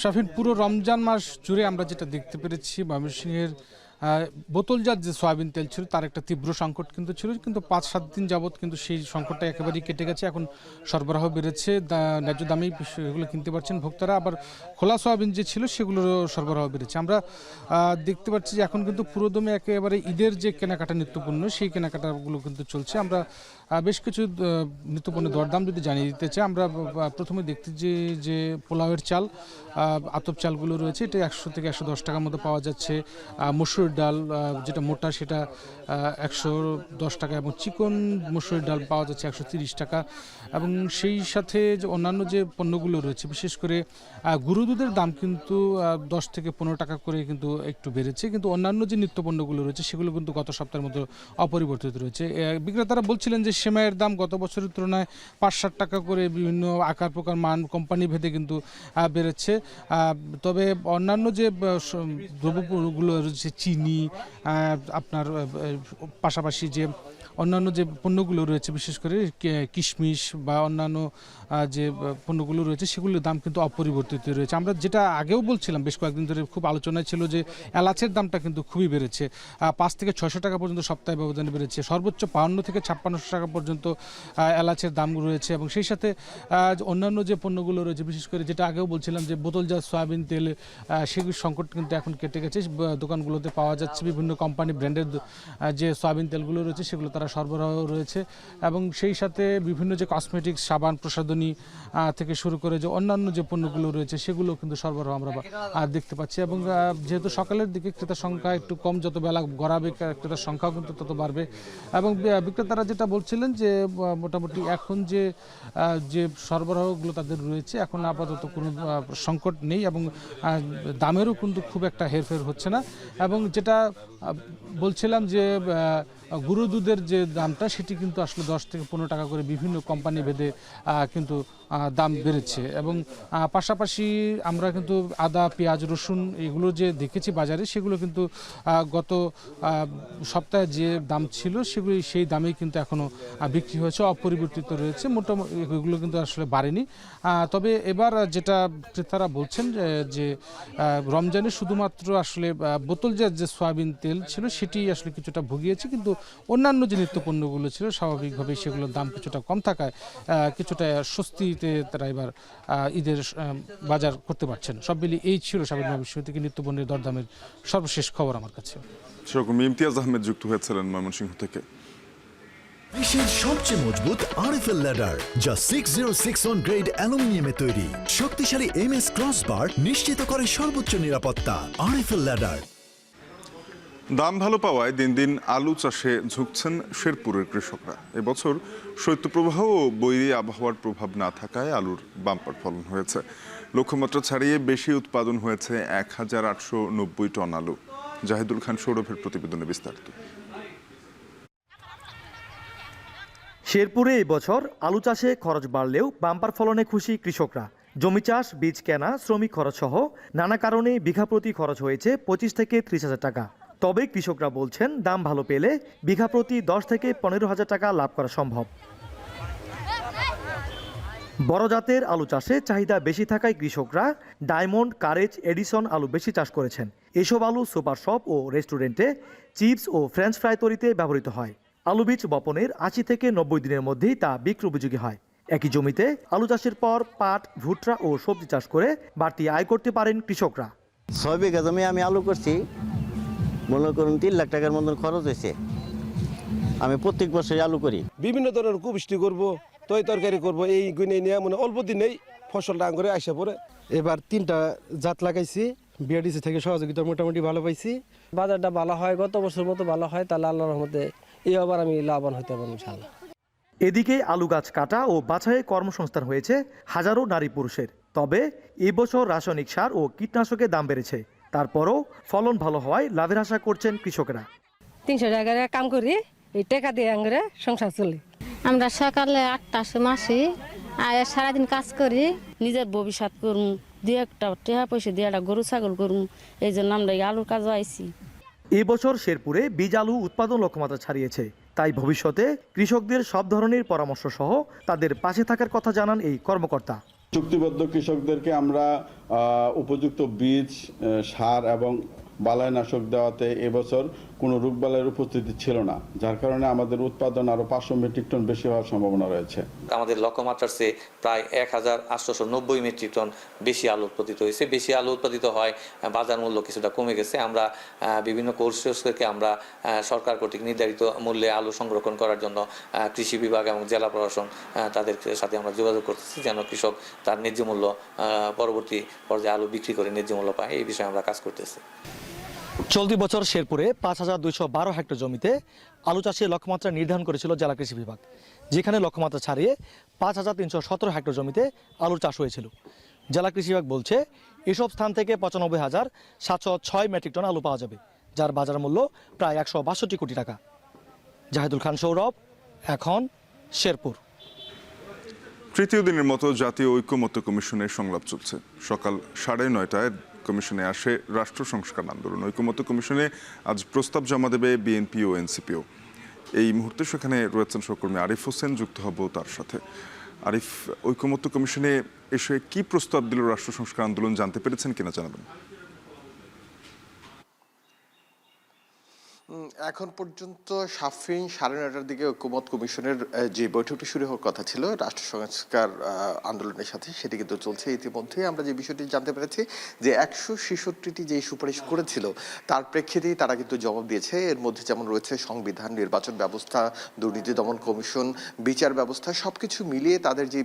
[SPEAKER 8] শাফিন, পুরো রমজান মাস জুড়ে আমরা যেটা দেখতে পেরেছি, ময়মনসিংহের বোতলজাত যে সয়াবিন তেল ছিল তার একটা তীব্র সংকট কিন্তু ছিল, কিন্তু ৫-৭ দিন যাবৎ কিন্তু সেই সংকটটা একেবারেই কেটে গেছে। এখন সরবরাহ বেড়েছে, ন্যায্য দামেই এগুলো কিনতে পারছেন ভোক্তারা। আবার খোলা সয়াবিন যে ছিল সেগুলোরও সরবরাহ বেড়েছে। আমরা দেখতে পাচ্ছি যে এখন কিন্তু পুরোদমে একেবারে ঈদের যে কেনাকাটা নিত্যপণ্য সেই কেনাকাটাগুলো কিন্তু চলছে। আমরা বেশ কিছু নিত্যপণ্যের দরদাম যদি জানিয়ে দিতে চাই, আমরা প্রথমে দেখতে যে পোলাওয়ের চাল, আতপ চালগুলো রয়েছে, এটা ১০০ থেকে ১১০ টাকার মতো পাওয়া যাচ্ছে। মসুর ডাল যেটা মোটা সেটা ১১০ টাকা এবং চিকন মসুর ডাল পাওয়া যাচ্ছে ১৩০ টাকা। এবং সেই সাথে যে অন্যান্য যে পণ্যগুলো রয়েছে, বিশেষ করে গুঁড়ো দুধের দাম কিন্তু ১০ থেকে ১৫ টাকা করে কিন্তু একটু বেড়েছে, কিন্তু অন্যান্য যে নিত্য পণ্যগুলো রয়েছে সেগুলো কিন্তু গত সপ্তাহের মতো অপরিবর্তিত রয়েছে। বিক্রেতারা বলছিলেন যে সেমাইয়ের দাম গত বছরের তুলনায় ৫-৬০ টাকা করে বিভিন্ন আকার প্রকার মান কোম্পানি ভেদে কিন্তু বেড়েছে। তবে অন্যান্য যে দ্রব্যগুলো রয়েছে, চিনি, আপনার পাশাপাশি যে অন্যান্য যে পণ্যগুলো রয়েছে, বিশেষ করে কিশমিশ বা অন্যান্য যে পণ্যগুলো রয়েছে সেগুলোর দাম কিন্তু অপরিবর্তিত রয়েছে। আমরা যেটা আগেও বলছিলাম, বেশ কয়েকদিন ধরে খুব আলোচনায় ছিল যে এলাচের দামটা কিন্তু খুবই বেড়েছে, ৫ থেকে ৬০০ টাকা পর্যন্ত সপ্তাহে ব্যবধানে বেড়েছে, সর্বোচ্চ ৫২ থেকে ৫৬০০ টাকা পর্যন্ত এলাচের দাম রয়েছে। এবং সেই সাথে অন্যান্য যে পণ্যগুলো রয়েছে, বিশেষ করে যেটা আগেও বলছিলাম যে বোতলজাত সয়াবিন তেল, সেগুলোর সংকট কিন্তু এখন কেটে গেছে। দোকানগুলোতে পাওয়া যাচ্ছে বিভিন্ন কোম্পানি ব্র্যান্ডের যে সয়াবিন তেলগুলো রয়েছে সেগুলো তারা তারা সরবরাহ রয়েছে এবং সেই সাথে বিভিন্ন যে কসমেটিক্স, সাবান, প্রসাধনী থেকে শুরু করে যে অন্যান্য যে পণ্যগুলো রয়েছে সেগুলো কিন্তু সরবরাহ আমরা দেখতে পাচ্ছি। এবং যেহেতু সকালের দিকে ক্রেতার সংখ্যা একটু কম, যত বেলা গড়াবে ক্রেতার সংখ্যাও কিন্তু তত বাড়বে। এবং বিক্রেতারা যেটা বলছিলেন যে মোটামুটি এখন যে সরবরাহগুলো তাদের রয়েছে এখন আপাতত কোনো সংকট নেই এবং দামেরও কিন্তু খুব একটা হেরফের হচ্ছে না। এবং যেটা বলছিলাম যে গুঁড়ো দুধের যে দামটা সেটি কিন্তু আসলে 10 থেকে 15 টাকা করে বিভিন্ন কোম্পানি ভেদে কিন্তু দাম বেড়েছে। এবং পাশাপাশি আমরা কিন্তু আদা, পেঁয়াজ, রসুন এগুলো যে দেখেছি বাজারে সেগুলো কিন্তু গত সপ্তাহে যে দাম ছিল সেগুলি সেই দামেই কিন্তু এখনও বিক্রি হয়েছে, অপরিবর্তিত রয়েছে, মোটামুটি এগুলো কিন্তু আসলে বাড়েনি। তবে এবার যেটা ক্রেতারা বলছেন যে রমজানে শুধুমাত্র আসলে বোতলজাত যে সয়াবিন তেল ছিল সেটি আসলে কিছুটা ভুগিয়েছে, কিন্তু অন্যান্য যে নিত্যপণ্যগুলো ছিল স্বাভাবিকভাবেই সেগুলোর দাম কিছুটা কম থাকায় কিছুটা স্বস্তিতে তারা এবার ঈদের বাজার করতে পারছেন। সব মিলিয়ে এই ছিল স্বাভাবিক ভবিষ্যৎ থেকে নিত্যপণ্যের দরদামের সর্বশেষ খবর আমার কাছে।
[SPEAKER 1] সেরকম ইমতিয়াজ আহমেদ যুক্ত হয়েছিলেন ময়মনসিংহ থেকে।
[SPEAKER 5] বিশ্বের সবচেয়ে মজবুত আরএফএল ল্যাডার, যা 6061 গ্রেড অ্যালুমিনিয়ামে তৈরি। শক্তিশালী এমএস ক্রসবার নিশ্চিত করে সর্বোচ্চ নিরাপত্তা। RFL ladder.
[SPEAKER 1] দাম ভালো পাওয়ায় দিন দিন আলু চাষে ঝুঁকছেন শেরপুরের কৃষকরা। এবছর শৈত্যপ্রবাহ ও বৈরী আবহাওয়ার প্রভাব না থাকায় আলুর বাম্পার ফলন হয়েছে। লক্ষ্যমাত্রা ছাড়িয়ে বেশি উৎপাদন হয়েছে 1890 টন আলু। জাহিদুল খান সৌরভের প্রতিবেদনে বিস্তারিত।
[SPEAKER 9] শেরপুরে এই বছর আলু চাষে খরচ বাড়লেও বাম্পার ফলনে খুশি কৃষকরা। জমি চাষ, বীজ কেনা, শ্রমিক খরচ সহ নানা কারণে বিঘা প্রতি খরচ হয়েছে 25 থেকে 30 হাজার টাকা। তবে কৃষকরা বলছেন দাম ভালো পেলে বিঘা প্রতি 10 থেকে 15 হাজার টাকা লাভ করা সম্ভব। বড় জাতের আলু চাষে চাহিদা বেশি থাকায় কৃষকরা ডায়মন্ড, কারেজ, এডিসন আলু বেশি চাষ করেছেন। এসব আলু সুপার শপ ও রেস্টুরেন্টে চিপস ও ফ্রেঞ্চ ফ্রাই তৈরিতে ব্যবহৃত হয়। আলু বীজ বপনের 80 থেকে 90 দিনের মধ্যেই তা বিক্রি উপযোগী হয়। একই জমিতে আলু চাষের পর পাট, ভুট্টা ও সবজি চাষ করে বাড়তি আয় করতে পারেন কৃষকরা।
[SPEAKER 23] 6 বিঘা জমি আমি আলু করছি, মনে করুন 3 লাখ টাকার মতন খরচ হয়েছে। আমি প্রত্যেক বছর আলু করি।
[SPEAKER 24] বিভিন্ন ধরনের কুবৃষ্টি করব, তরকারি করব, এই গুণে নিয়ে মানে অল্প দিনেই ফসলটা করে আসে পড়ে। এবার 3টা জাত লাগাইছি, বিআরডিসি থেকে সহযোগিতা মোটামুটি ভালো পাইছি।
[SPEAKER 25] বাজারটা ভালো হয়, গত বছর মতো ভালো হয়, তাহলে আল্লাহর রহমতে এই আবার আমি লাভবান হতে পারবো ইনশাআল্লাহ।
[SPEAKER 9] এদিকে আলু গাছ কাটা ও বাছাইয়ে কর্মসংস্থান হয়েছে হাজারো নারী পুরুষের। তবে এবছর রাসায়নিক সার ও কীটনাশকের দাম বেড়েছে। তারপরও ফলন ভালো হওয়ায় লাভের আশা করছেন কৃষকেরা।
[SPEAKER 26] 300 টাকার কাম করি, এই টাকা দিয়ে আঙ্গরে সংসার চলে।
[SPEAKER 27] আমরা সকালে 8টার সময় আসি, আর সারাদিন কাজ করি, নিজের ভবিষ্যৎ করুন, 2-1 টাকা পয়সা দিয়ে একটা গরু ছাগল করুন, এই জন্য আমরা এই আলুর কাজও আইছি।
[SPEAKER 9] এবছর শেরপুরে বীজ আলু উৎপাদন লক্ষ্যমাত্রা ছাড়িয়েছে। তাই ভবিষ্যতে কৃষকদের সব ধরনের পরামর্শ সহ তাদের পাশে থাকার কথা জানান এই কর্মকর্তা।
[SPEAKER 28] চুক্তিবদ্ধ কৃষকদেরকে আমরা উপযুক্ত বীজ, সার এবং বালাইনাশক দেওয়াতে এবছর কোনো রোগবালাইয়ের উপস্থিতি ছিল না, যার কারণে আমাদের উৎপাদন আরও 500 মেট্রিক টন বেশি হওয়ার সম্ভাবনা রয়েছে।
[SPEAKER 29] আমাদের লক্ষ্যমাত্রার চেয়ে প্রায় 1890 মেট্রিক টন বেশি আলু উৎপাদিত হয়েছে। বেশি আলু উৎপাদিত হয় বাজার মূল্য কিছুটা কমে গেছে। আমরা বিভিন্ন কোর্সকে আমরা সরকার কর্তৃক নির্ধারিত মূল্যে আলু সংরক্ষণ করার জন্য কৃষি বিভাগ এবং জেলা প্রশাসন তাদের সাথে আমরা যোগাযোগ করতেছি, যেন কৃষক তার ন্যায্য মূল্য পরবর্তী পর্যায়ে আলু বিক্রি করে ন্যায্য মূল্য পায়। এই বিষয়ে আমরা কাজ করতেছি।
[SPEAKER 9] চলতি বছর শেরপুরে 5212 হেক্টর জমিতে আলু চাষের লক্ষ্যমাত্রা নির্ধারণ করেছিল জেলা কৃষি বিভাগ, যেখানে লক্ষ্যমাত্রা ছাড়িয়ে 5317 হেক্টর জমিতে আলুর চাষ হয়েছিল। জেলা কৃষি বিভাগ বলছে এসব স্থান থেকে 95,706 মেট্রিক টন আলু পাওয়া যাবে, যার বাজার মূল্য প্রায় 162 কোটি টাকা। জাহিদুল খান সৌরভ, এখন শেরপুর।
[SPEAKER 1] তৃতীয় দিনের মতো জাতীয় ঐক্যমত্য কমিশনের সংলাপ চলছে। সকাল 9:30টায় কমিশনে আসে রাষ্ট্র সংস্কার আন্দোলন। ঐক্যমত্য কমিশনে আজ প্রস্তাব জমা দেবে বিএনপি ও এনসিপিও। এই মুহূর্তে সেখানে রয়েছেন সহকর্মী আরিফ হোসেন, যুক্ত হব তার সাথে। আরিফ, ঐক্যমত্য কমিশনে এসে কি প্রস্তাব দিল রাষ্ট্র সংস্কার আন্দোলন, জানতে পেরেছেন কিনা জানাবেন।
[SPEAKER 2] এখন পর্যন্ত সাফিন 9:30টার দিকে ঐক্যমত্য কমিশনের যে বৈঠকটি শুরু হওয়ার কথা ছিল রাষ্ট্র সংস্কার আন্দোলনের সাথে, সেটি কিন্তু চলছে। ইতিমধ্যে আমরা যে বিষয়টি জানতে পেরেছি যে 166টি যে সুপারিশ করেছিল তার প্রেক্ষিতেই তারা কিন্তু জবাব দিয়েছে। এর মধ্যে যেমন রয়েছে সংবিধান, নির্বাচন ব্যবস্থা, দুর্নীতি দমন কমিশন, বিচার ব্যবস্থা, সবকিছু মিলিয়ে তাদের যে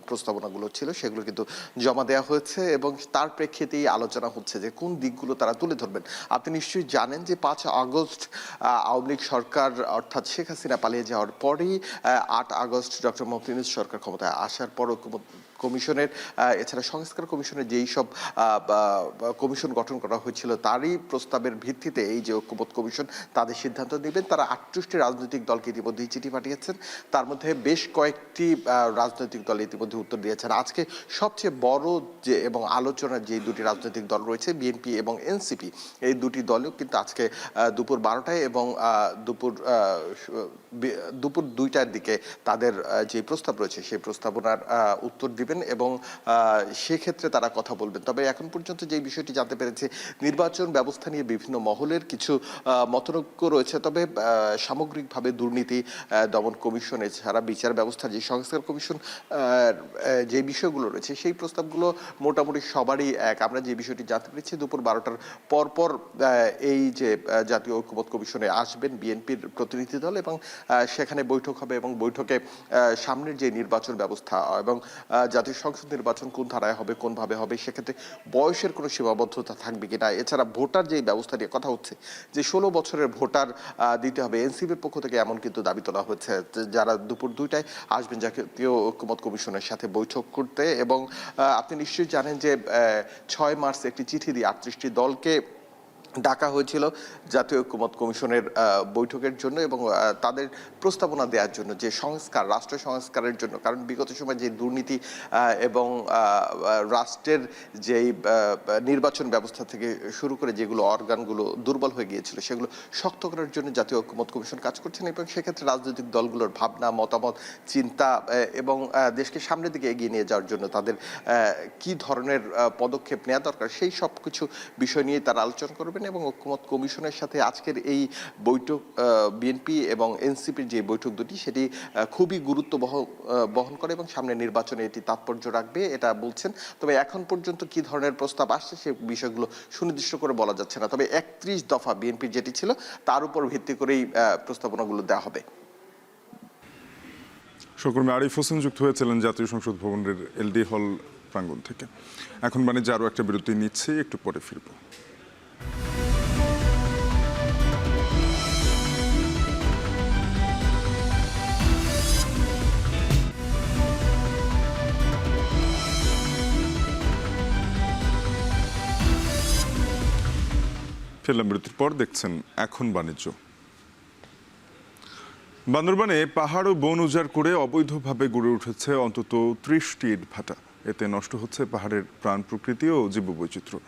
[SPEAKER 2] প্রস্তাবনাগুলো ছিল সেগুলো কিন্তু জমা দেওয়া হয়েছে এবং তার প্রেক্ষিতেই আলোচনা হচ্ছে যে কোন দিকগুলো তারা তুলে ধরবেন। আপনি নিশ্চয়ই জানেন যে 5 আগস্ট আওয়ামী লীগ সরকার অর্থাৎ শেখ হাসিনা পালিয়ে যাওয়ার পরেই 8 আগস্ট ডক্টর মোহাম্মদ ইউনূস সরকার ক্ষমতায় আসার পর কমিশনের এছাড়া সংস্কার কমিশনের যেই সব কমিশন গঠন করা হয়েছিল তারই প্রস্তাবের ভিত্তিতে এই যে ঐক্যমত্য কমিশন তাদের সিদ্ধান্ত নেবেন। তারা 38টি রাজনৈতিক দলকে ইতিমধ্যেই চিঠি পাঠিয়েছেন, তার মধ্যে বেশ কয়েকটি রাজনৈতিক দল ইতিমধ্যে উত্তর দিয়েছেন। আজকে সবচেয়ে বড় যে এবং আলোচনার যে দুটি রাজনৈতিক দল রয়েছে বিএনপি এবং এনসিপি, এই দুটি দলও কিন্তু আজকে দুপুর 12টায় এবং দুপুর 2টার দিকে তাদের যে প্রস্তাব রয়েছে সেই প্রস্তাবনার উত্তর দিবেন এবং সেক্ষেত্রে তারা কথা বলবেন। তবে এখন পর্যন্ত যে বিষয়টি জানতে পেরেছে নির্বাচন ব্যবস্থা নিয়ে বিভিন্ন মহলের কিছু মতৈক্য রয়েছে, তবে সামগ্রিকভাবে দুর্নীতি দমন কমিশন এছাড়া বিচার ব্যবস্থার যে সংস্কার কমিশন যে বিষয়গুলো রয়েছে সেই প্রস্তাবগুলো মোটামুটি সবারই এক। আমরা যে বিষয়টি জানতে পেরেছি দুপুর 12টার পরপর এই যে জাতীয় ঐক্যমত্য কমিশনে আসবেন বিএনপির প্রতিনিধি দল এবং সেখানে বৈঠক হবে এবং বৈঠকে সামনের যে নির্বাচন ব্যবস্থা এবং জাতীয় সংসদ নির্বাচন কোন ধারায় হবে, কোনভাবে হবে, সেক্ষেত্রে বয়সের কোনো সীমাবদ্ধতা থাকবে কিনা, এছাড়া ভোটার যে ব্যবস্থা নিয়ে কথা হচ্ছে যে 16 বছরের ভোটার দিতে হবে, এনসিপির পক্ষ থেকে এমন কিন্তু দাবি তোলা হচ্ছে যারা দুপুর 2টায় আসবেন জাতীয় ঐক্যমত্য কমিশনের সাথে বৈঠক করতে। এবং আপনি নিশ্চয়ই জানেন যে 6 মার্চ একটি চিঠি দিয়ে 38টি দলকে ডাকা হয়েছিল জাতীয় ঐক্যমত্য কমিশনের বৈঠকের জন্য এবং তাদের প্রস্তাবনা দেওয়ার জন্য যে সংস্কার, রাষ্ট্র সংস্কারের জন্য। কারণ বিগত সময় যে দুর্নীতি এবং রাষ্ট্রের যেই নির্বাচন ব্যবস্থা থেকে শুরু করে যেগুলো অর্গানগুলো দুর্বল হয়ে গিয়েছিল সেগুলো শক্ত করার জন্য জাতীয় ঐক্যমত্য কমিশন কাজ করছেন এবং সেক্ষেত্রে রাজনৈতিক দলগুলোর ভাবনা, মতামত, চিন্তা এবং দেশকে সামনের দিকে এগিয়ে নিয়ে যাওয়ার জন্য তাদের কি ধরনের পদক্ষেপ নেওয়া দরকার সেই সব কিছু বিষয় নিয়ে তারা আলোচনা করবেন। এবং ঐক্যমত্য কমিশনের সাথে আজকের এই বৈঠক বিএনপি এবং এনসিপির যে বৈঠক দুটি সেটি খুবই গুরুত্ব বহন করে এবং সামনে নির্বাচনে এটি তাৎপর্য রাখবে এটা বলছেন। তবে এখন পর্যন্ত কি ধরনের প্রস্তাব আসছে সে বিষয়গুলো সুনির্দিষ্ট করে বলা যাচ্ছে না, তবে 31 দফা বিএনপির যেটি ছিল তার উপর ভিত্তি করেই প্রস্তাবনাগুলো দেওয়া হবে।
[SPEAKER 1] সহকর্মী আরিফ হোসেন যুক্ত হয়েছিলেন জাতীয় সংসদ ভবনের এলডি হল প্রাঙ্গণ থেকে। এখন বাণিজ্য আরও একটা বিরতি নিচ্ছি, একটু পরে ফিরব। ফিরলাম বিরতির পর, দেখছেন এখন বাণিজ্য। বান্দরবানে পাহাড় ও বন উজাড় করে অবৈধভাবে গড়ে উঠেছে অন্তত 30টি ইটভাটা। এতে নষ্ট হচ্ছে পাহাড়ের প্রাণ প্রকৃতি ও জীববৈচিত্র্য।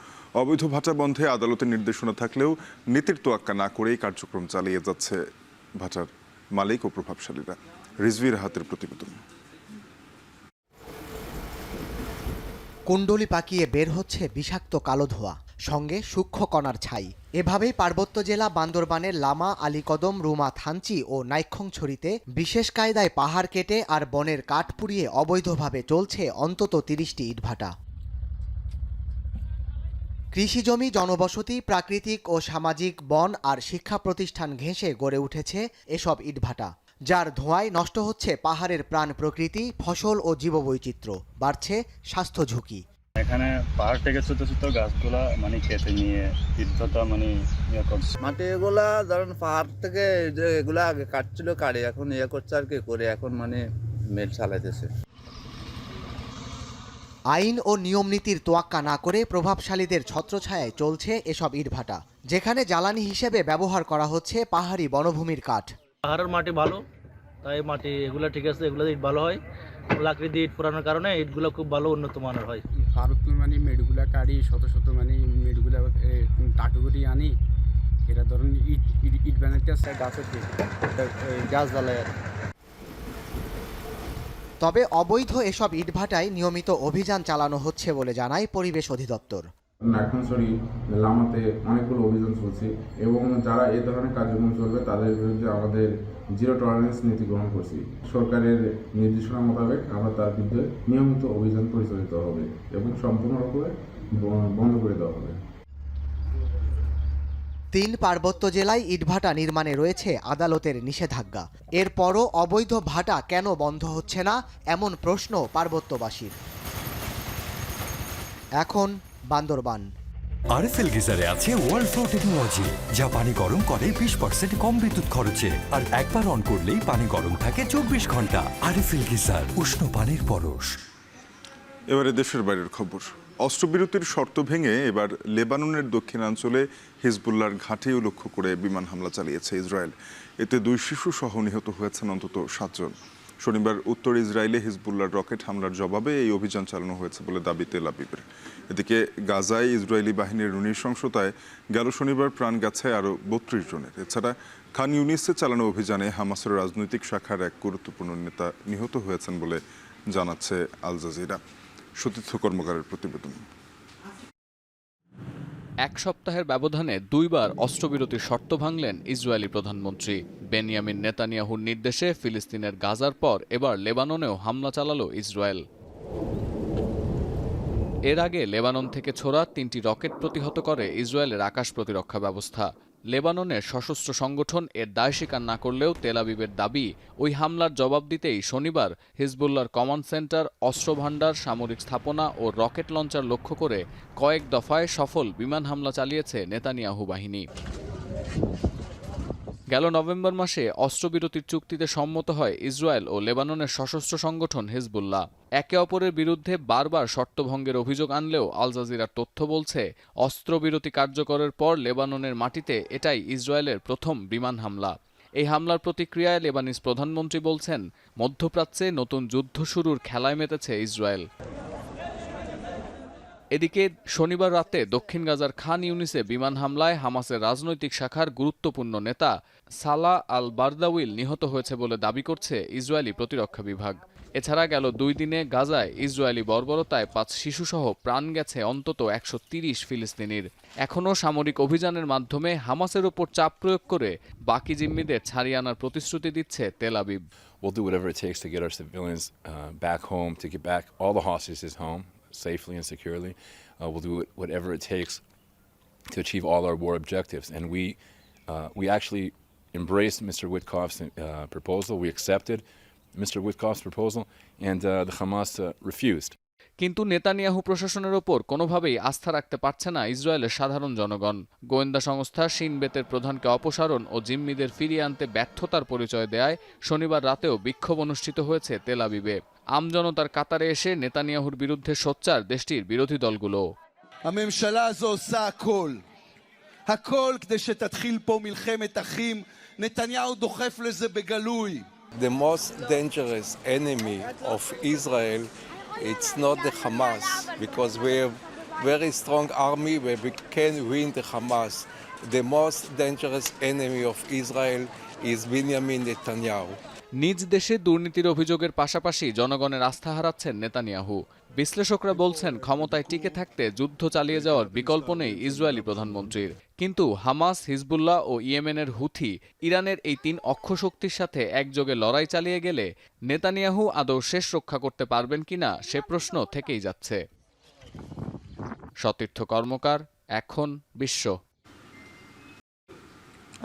[SPEAKER 1] অবৈধ ভাটা বন্ধে আদালতের নির্দেশনা থাকলেও নীতির তোয়াক্কা না করেই কার্যক্রম চালিয়ে যাচ্ছে ভাটার মালিক ও প্রভাবশালীরা। রিজভির হাতের প্রতিবেদন।
[SPEAKER 3] কুণ্ডলি পাকিয়ে বের হচ্ছে বিষাক্ত কালো ধোঁয়া, সঙ্গে সূক্ষ্ম কণার ছাই। এভাবেই পার্বত্য জেলা বান্দরবানের লামা, আলীকদম, রুমা, থানচি ও নাইক্ষংছড়িতে বিশেষ কায়দায় পাহাড় কেটে আর বনের কাঠ পুড়িয়ে অবৈধভাবে চলছে অন্তত 30টি ইটভাটা। কৃষিজমি, জনবসতি, প্রাকৃতিক ও সামাজিক বন আর শিক্ষা প্রতিষ্ঠান ঘেঁষে গড়ে উঠেছে এসব ইটভাটা, যার ধোঁয়ায় নষ্ট হচ্ছে পাহাড়ের প্রাণ প্রকৃতি, ফসল ও জীববৈচিত্র্য, বাড়ছে স্বাস্থ্য ঝুঁকি।
[SPEAKER 4] এখানে পাহাড় থেকে ছোট ছোট গাছগুলা কেটে নিয়ে ইটভাটা করছে।
[SPEAKER 6] মাটি এগুলা ধরেন পাহাড় থেকে এগুলা আগে কাটছিল, কাটে এখন করছে আর কি করে এখন মেল চালাইতেছে।
[SPEAKER 3] আইন ও নিয়ম নীতির তোয়াক্কা না করে প্রভাবশালীদের ছত্রছায়ায় চলছে এসব ইটভাটা, যেখানে জ্বালানি হিসেবে ব্যবহার করা হচ্ছে পাহাড়ি বনভূমির কাঠ।
[SPEAKER 9] পাহাড়ের মাটি ভালো, তাই মাটি এগুলো ঠিক আছে, এগুলো ইট ভালো হয়। লাকড়ি দিয়ে ইট পুরানোর কারণে ইটগুলো খুব ভালো উন্নত মানের হয়।
[SPEAKER 10] ভারত মেডগুলা কাটি শত শত মেডগুলা টাকা করে আনি, এরা ধরুন ইট বানাইতে আসছে গাছ জ্বালায়।
[SPEAKER 3] তবে অবৈধ এসব ইটভাটায় নিয়মিত অভিযান চালানো হচ্ছে বলে জানায় পরিবেশ অধিদপ্তর।
[SPEAKER 10] নাইক্ষ্যংছড়ি লামাতে অনেকগুলো অভিযান চলছে এবং যারা এই ধরনের কার্যক্রম চলবে তাদের বিরুদ্ধে আমাদের জিরো টলারেন্স নীতি গ্রহণ করছি। সরকারের নির্দেশনা মোতাবেক আমরা তার বিরুদ্ধে নিয়মিত অভিযান পরিচালিত হবে এবং সম্পূর্ণরূপে বন্ধ করে দেওয়া হবে।
[SPEAKER 3] 3 পার্বত্য জেলায় ইটভাটা নির্মাণে রয়েছে আদালতের নিষেধাজ্ঞা। এরপরও অবৈধ ভাটা কেন বন্ধ হচ্ছে না এমন প্রশ্ন পার্বত্যবাসীর। এখন বান্দরবান।
[SPEAKER 5] আরএফএল গিজারে আছে ওয়ার্ল্ড ফ্লো টেকনোলজি, যা পানি গরম করে 20% কম বিদ্যুৎ খরচে, আর একবার অন করলেই পানি গরম থাকে 24 ঘন্টা। আরএফএল গিজার, উষ্ণ পানির পরশ।
[SPEAKER 1] এবারে দেশের বাইরের খবর। অস্ত্রবিরতির শর্ত ভেঙে এবার লেবাননের দক্ষিণাঞ্চলে হিজবুল্লাহর ঘাঁটিও লক্ষ্য করে বিমান হামলা চালিয়েছে ইসরায়েল। এতে 2 শিশু সহ নিহত হয়েছেন অন্তত 7 জন। শনিবার উত্তর ইসরায়েলে হিজবুল্লাহর রকেট হামলার জবাবে এই অভিযান চালানো হয়েছে বলে দাবি তেল আবিবের। এদিকে গাজায় ইসরায়েলি বাহিনীর নৃশংসতায় গেল শনিবার প্রাণ গেছে আরও 32 জনের। এছাড়া খান ইউনিসে চালানো অভিযানে হামাসের রাজনৈতিক শাখার এক গুরুত্বপূর্ণ নেতা নিহত হয়েছেন বলে জানাচ্ছে আল জাজিরা। সতীর্থ কর্মকারের প্রতিবেদন।
[SPEAKER 16] 1 সপ্তাহের ব্যবধানে 2 বার অস্ত্রবিরতির শর্ত ভাঙলেন ইসরায়েলি প্রধানমন্ত্রী বেনিয়ামিন নেতানিয়াহুর নির্দেশে ফিলিস্তিনের গাজার পর এবার লেবাননেও হামলা চালালো ইসরায়েল। এর আগে লেবানন থেকে ছোড়া 3টি রকেট প্রতিহত করে ইসরায়েলের আকাশ প্রতিরক্ষা ব্যবস্থা। লেবাননের সশস্ত্র সংগঠন এর দায় স্বীকার না করলেও তেল আবিবের দাবি, ওই হামলার জবাব দিতেই শনিবার হিজবুল্লাহর কমান্ড সেন্টার, অস্ত্র ভান্ডার, সামরিক স্থাপনা ও রকেট লঞ্চার লক্ষ্য করে কয়েক দফায় সফল বিমান হামলা চালিয়েছে নেতানিয়াহু বাহিনী। গেল নভেম্বর মাসে অস্ত্রবিরতির চুক্তিতে সম্মত হয় ইসরায়েল ও লেবাননের সশস্ত্র সংগঠন হিজবুল্লাহ। একে অপরের বিরুদ্ধে বারবার শর্তভঙ্গের অভিযোগ আনলেও আল জাজিরার তথ্য বলছে, অস্ত্রবিরতি কার্যকরের পর লেবাননের মাটিতে এটাই ইসরায়েলের প্রথম বিমান হামলা। এই হামলার প্রতিক্রিয়ায় লেবানিজ প্রধানমন্ত্রী বলছেন, মধ্যপ্রাচ্যে নতুন যুদ্ধ শুরুর খেলায় মেতেছে ইসরায়েল। এদিকে শনিবার রাতে দক্ষিণ গাজার খান ইউনিসে বিমান হামলায় হামাসের রাজনৈতিক শাখার গুরুত্বপূর্ণ নেতা সালাহ আল বারদাউইল নিহত হয়েছে বলে দাবি করছে ইসরায়েলি প্রতিরক্ষা বিভাগ। এছাড়া গেল 2 দিনে গাজায় ইসরায়েলি বর্বরতায় 5 শিশুসহ প্রাণ গেছে অন্তত 130 ফিলিস্তিনির। এখনও সামরিক অভিযানের মাধ্যমে হামাসের ওপর চাপ প্রয়োগ করে বাকি জিম্মিদের ছাড়িয়ে আনার প্রতিশ্রুতি দিচ্ছে Tel Aviv.
[SPEAKER 11] We'll do whatever it takes to get our civilians back home, to get back all the hostages home safely and securely. We'll do whatever it takes to achieve all our war objectives. And we actually embraced Mr. Witkoff's proposal. We accepted Mr. Witkoff's proposal, and the Hamas refused.
[SPEAKER 16] কিন্তু Netanyahu প্রশাসনের ওপর কোনোভাবেই আস্থা রাখতে পারছে না ইসরায়েলের সাধারণ জনগণ। গোয়েন্দা সংস্থা শিন বেতের প্রধানকে অপসারণ ও জিম্মিদের ফিরিয়ে আনতে ব্যর্থতার পরিচয় দেয় শনিবার রাতেও বিক্ষোভ অনুষ্ঠিত হয়েছে তেল আবিবে। আমজনতার কাতারে এসে নেতানিয়াহুর বিরুদ্ধে সোচ্চার দেশটির বিরোধী দলগুলো।
[SPEAKER 12] הממשלה הזו עושה הכל כדי שתתחיל פה מלחמת אחים. נתניהו דוחף לזה בגלוי.
[SPEAKER 13] The most dangerous enemy of Israel, it's not the Hamas, because we have very strong army where we can win the Hamas. The most dangerous enemy of Israel is Benjamin Netanyahu.
[SPEAKER 16] নিজ দেশে দুর্নীতির অভিযোগের পাশাপাশি জনগণের আস্থা হারাচ্ছেন Netanyahu. বিশ্লেষকরা বলছেন, ক্ষমতায় টিকে থাকতে যুদ্ধ চালিয়ে যাওয়ার বিকল্প নেই ইসরায়েলি প্রধানমন্ত্রীর। কিন্তু হামাস, হিজবুল্লাহ ও ইয়েমেনের হুথি, ইরানের এই 3 অক্ষশক্তির সাথে একযোগে লড়াই চালিয়ে গেলে নেতানিয়াহু আদৌ শেষ রক্ষা করতে পারবেন কিনা সে প্রশ্ন থেকেই যাচ্ছে। সতীর্থ কর্মকার, এখন বিশ্ব।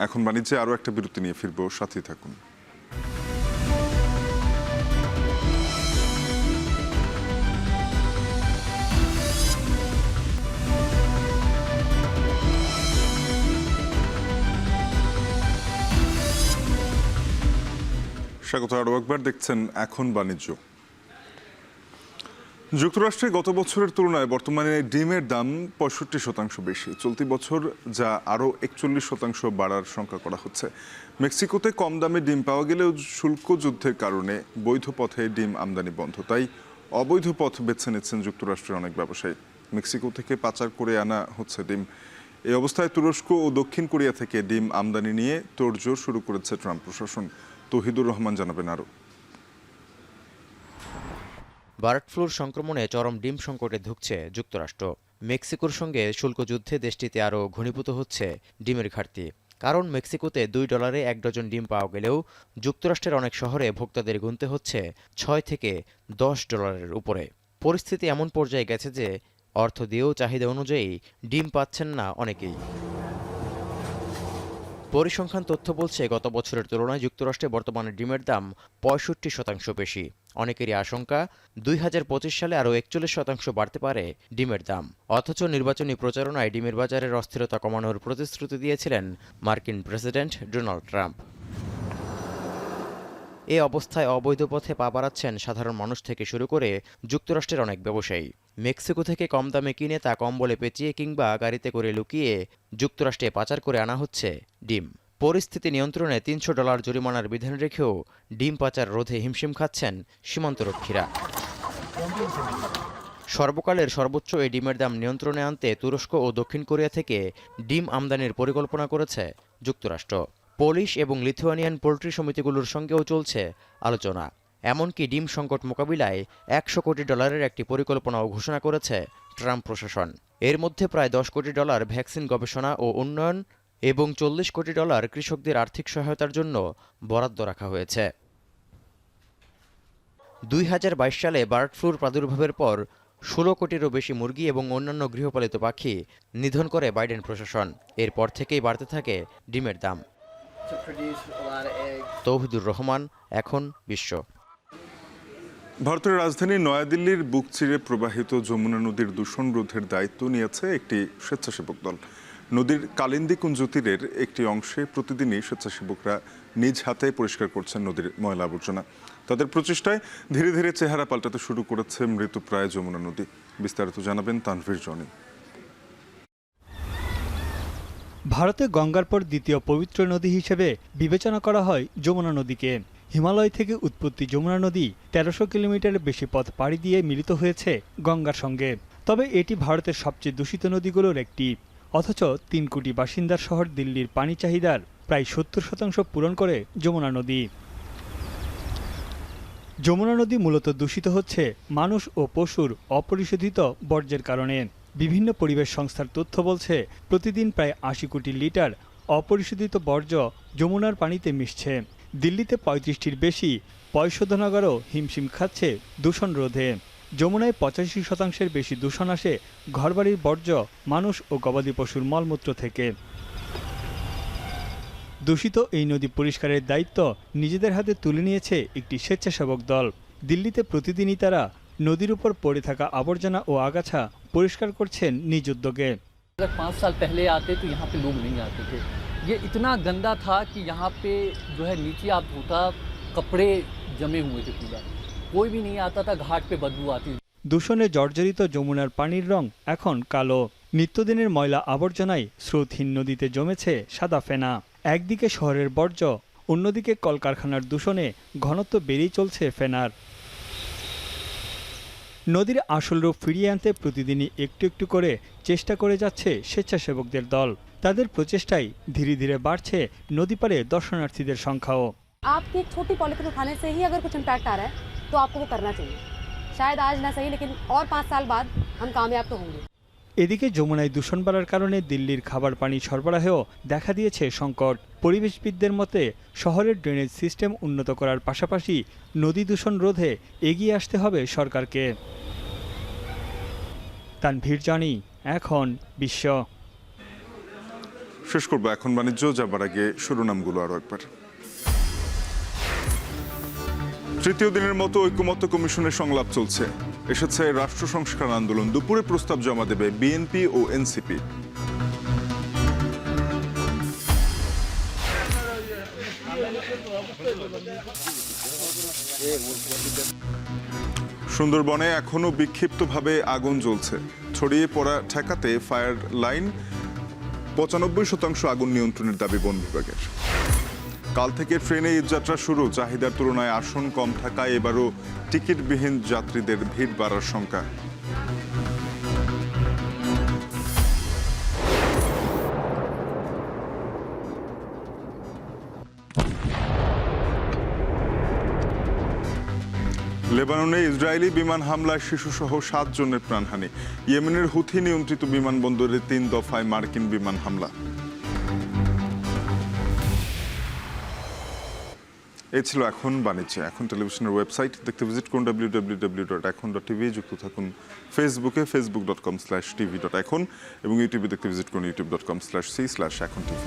[SPEAKER 1] এখন বাণিজ্যে আরও একটা বিরতি নিয়ে ফিরবো, সাথে থাকুন। স্বাগত আরও একবার, দেখছেন এখন বাণিজ্য। যুক্তরাষ্ট্রে গত বছরের তুলনায় বর্তমানে ডিমের দাম 65% বেশি। চলতি বছর যা আরও 41% বাড়ার শঙ্কা করা হচ্ছে। মেক্সিকোতে কম দামে ডিম পাওয়া গেলেও শুল্ক যুদ্ধের কারণে বৈধ পথে ডিম আমদানি বন্ধ। তাই অবৈধ পথ বেছে নিচ্ছেন যুক্তরাষ্ট্রের অনেক ব্যবসায়ী। মেক্সিকো থেকে পাচার করে আনা হচ্ছে ডিম। এই অবস্থায় তুরস্ক ও দক্ষিণ কোরিয়া থেকে ডিম আমদানি নিয়ে তোড়জোড় শুরু করেছে ট্রাম্প প্রশাসন। তৌহিদুর রহমান জানাবেন আরও।
[SPEAKER 14] বার্ড ফ্লুর সংক্রমণে চরম ডিম সংকটে ধুঁকছে যুক্তরাষ্ট্র।
[SPEAKER 7] মেক্সিকোর সঙ্গে শুল্ক যুদ্ধে দেশটিতে আরও ঘনীভূত হচ্ছে ডিমের ঘাটতি। কারণ মেক্সিকোতে $2 1 ডজন ডিম পাওয়া গেলেও যুক্তরাষ্ট্রের অনেক শহরে ভোক্তাদের গুনতে হচ্ছে $6 থেকে $10 উপরে। পরিস্থিতি এমন পর্যায়ে গেছে যে অর্থ দিয়েও চাহিদা অনুযায়ী ডিম পাচ্ছেন না অনেকেই। পরিসংখ্যান তথ্য বলছে গত বছরের তুলনায় যুক্তরাষ্ট্রে বর্তমানে ডিমের দাম 65% বেশি। অনেকেরই আশঙ্কা 2025 সালে আরও 41% বাড়তে পারে ডিমের দাম। অথচ নির্বাচনী প্রচারণায় ডিমের বাজারের অস্থিরতা কমানোর প্রতিশ্রুতি দিয়েছিলেন মার্কিন প্রেসিডেন্ট ডোনাল্ড ট্রাম্প। এ অবস্থায় অবৈধ পথে পা বাড়াচ্ছেন সাধারণ মানুষ থেকে শুরু করে যুক্তরাষ্ট্রের অনেক ব্যবসায়ী। মেক্সিকো থেকে কম দামে কিনে তা কম্বলে পেঁচিয়ে কিংবা গাড়িতে করে লুকিয়ে যুক্তরাষ্ট্রে পাচার করে আনা হচ্ছে ডিম। পরিস্থিতি নিয়ন্ত্রণে $300 জরিমানার বিধান রেখেও ডিম পাচার রোধে হিমশিম খাচ্ছেন সীমান্তরক্ষীরা। সর্বকালের সর্বোচ্চ এই ডিমের দাম নিয়ন্ত্রণে আনতে তুরস্ক ও দক্ষিণ কোরিয়া থেকে ডিম আমদানির পরিকল্পনা করেছে যুক্তরাষ্ট্র। পোলিশ এবং লিথুয়ানিয়ান পোল্ট্রি সমিতিগুলোর সঙ্গেও চলছে আলোচনা। এমনকি ডিম সংকট মোকাবিলায় $100 কোটি একটি পরিকল্পনাও ঘোষণা করেছে ট্রাম্প প্রশাসন। এর মধ্যে প্রায় $10 কোটি ভ্যাকসিন গবেষণা ও উন্নয়ন এবং $40 কোটি কৃষকদের আর্থিক সহায়তার জন্য বরাদ্দ রাখা হয়েছে। 2022 সালে বার্ড ফ্লুর প্রাদুর্ভাবের পর 16 কোটিরও বেশি মুরগি এবং অন্যান্য গৃহপালিত পাখি নিধন করে বাইডেন প্রশাসন। এরপর থেকেই বাড়তে থাকে ডিমের দাম। তৌহিদুর রহমান, এখন বিশ্ব।
[SPEAKER 1] ভারতের রাজধানী নয়াদিল্লির বুক চিরে প্রবাহিত যমুনা নদীর দূষণ রোধের দায়িত্ব নিয়েছে একটি স্বেচ্ছাসেবক দল। নদীর কালিন্দী কুঞ্জ তীরের একটি অংশে প্রতিদিনই স্বেচ্ছাসেবকরা নিজ হাতে পরিষ্কার করছেন নদীর ময়লা আবর্জনা। তাদের প্রচেষ্টায় ধীরে ধীরে চেহারা পাল্টাতে শুরু করেছে মৃতপ্রায় যমুনা নদী। বিস্তারিত জানাবেন তানভীর জনি।
[SPEAKER 14] ভারতে গঙ্গার পর দ্বিতীয় পবিত্র নদী হিসেবে বিবেচনা করা হয় যমুনা নদীকে। হিমালয় থেকে উৎপত্তি যমুনা নদী 1300 কিলোমিটারের বেশি পথ পাড়ি দিয়ে মিলিত হয়েছে গঙ্গার সঙ্গে। তবে এটি ভারতের সবচেয়ে দূষিত নদীগুলোর একটি। অথচ 3 কোটি বাসিন্দার শহর দিল্লির পানি চাহিদার প্রায় 70% পূরণ করে যমুনা নদী। যমুনা নদী মূলত দূষিত হচ্ছে মানুষ ও পশুর অপরিশোধিত বর্জ্যের কারণে। বিভিন্ন পরিবেশ সংস্থার তথ্য বলছে প্রতিদিন প্রায় 80 কোটি লিটার অপরিশোধিত বর্জ্য যমুনার পানিতে মিশছে। দিল্লিতে 35টির বেশি পয়ঃশোধনাগারও হিমশিম খাচ্ছে দূষণ রোধে। যমুনায় 85% বেশি দূষণ আসে ঘরবাড়ির বর্জ্য, মানুষ ও গবাদি পশুর মলমূত্র থেকে। দূষিত এই নদী পরিষ্কারের দায়িত্ব নিজেদের হাতে তুলে নিয়েছে একটি স্বেচ্ছাসেবক দল। দিল্লিতে প্রতিদিনই তারা নদীর উপর পড়ে থাকা আবর্জনা ও আগাছা পরিষ্কার করছেন নিজ উদ্যোগে।
[SPEAKER 15] 5 साल पहले आते तो यहाँ पे लोग नहीं आते थे। ये इतना गंदा था कि यहाँ पे जो है नीचे आप धोता कपड़े जमे हुए थे पूरा, कोई भी नहीं आता था, घाट पे बदबू आती।
[SPEAKER 14] দূষণে জর্জরিত যমুনার পানির রং এখন কালো। নিত্যদিনের ময়লা আবর্জনায় স্রোতহীন নদীতে জমেছে সাদা ফেনা। একদিকে শহরের বর্জ্য, অন্যদিকে কলকারখানার দূষণে ঘনত্ব বেড়েই চলছে ফেনার। নদীর আসল রূপ ফিরিয়ে আনতে প্রতিদিনই একটু একটু করে চেষ্টা করে যাচ্ছে স্বেচ্ছাসেবকদের দল। তাদের প্রচেষ্টায় ধীরে ধীরে বাড়ছে নদী পাড়ে দর্শনার্থীদের সংখ্যাও।
[SPEAKER 17] आपकी एक छोटी पॉलिथीन उठाने से ही अगर कुछ इम्पैक्ट आ रहा है तो आपको वो करना चाहिए। शायद आज ना सही, लेकिन और 5 साल बाद हम कामयाब तो होंगे।
[SPEAKER 14] এদিকে যমুনায় দূষণ বাড়ার কারণে দিল্লির খাবার পানি সরবরাহেও দেখা দিয়েছে সংকট। পরিবেশবিদদের মতে শহরের ড্রেনেজ সিস্টেম উন্নত করার পাশাপাশি নদী দূষণ রোধে এগিয়ে আসতে হবে সরকারকে। তানভীর জানি, এখন বিশ্ব।
[SPEAKER 1] শেষ করবো এখন বাণিজ্য, যাবার আগে শিরোনামগুলো আরো একবার। তৃতীয় দিনের মতো ঐকমত্য কমিশনের সংলাপ চলছে। এসেছে রাষ্ট্র সংস্কার আন্দোলন। দুপুরে প্রস্তাব জমা দেবে বিএনপি ও এনসিপি। সুন্দরবনে এখনো বিক্ষিপ্তভাবে আগুন জ্বলছে। ছড়িয়ে পড়া ঠেকাতে ফায়ার লাইন, 95% আগুন নিয়ন্ত্রণের দাবি বন বিভাগের। কাল থেকে ট্রেনে ঈদযাত্রা শুরু। চাহিদার তুলনায় আসন কম থাকায় এবারও টিকিটবিহীন যাত্রীদের ভিড় বাড়ার শঙ্কা। লেবাননে ইসরায়েলি বিমান হামলায় শিশুসহ 7 জনের প্রাণহানি। ইয়েমেনের হুথি নিয়ন্ত্রিত বিমানবন্দরে 3 দফায় মার্কিন বিমান হামলা। এই ছিল এখন বাণিজ্য। এখন টেলিভিশনের ওয়েবসাইট দেখতে ভিজিট করুন www.ekhon.tv। যুক্ত থাকুন ফেসবুকে facebook.com/tv.ekhon এবং ইউটিউবে দেখতে ভিজিট করুন youtube.com/c/ekhon tv।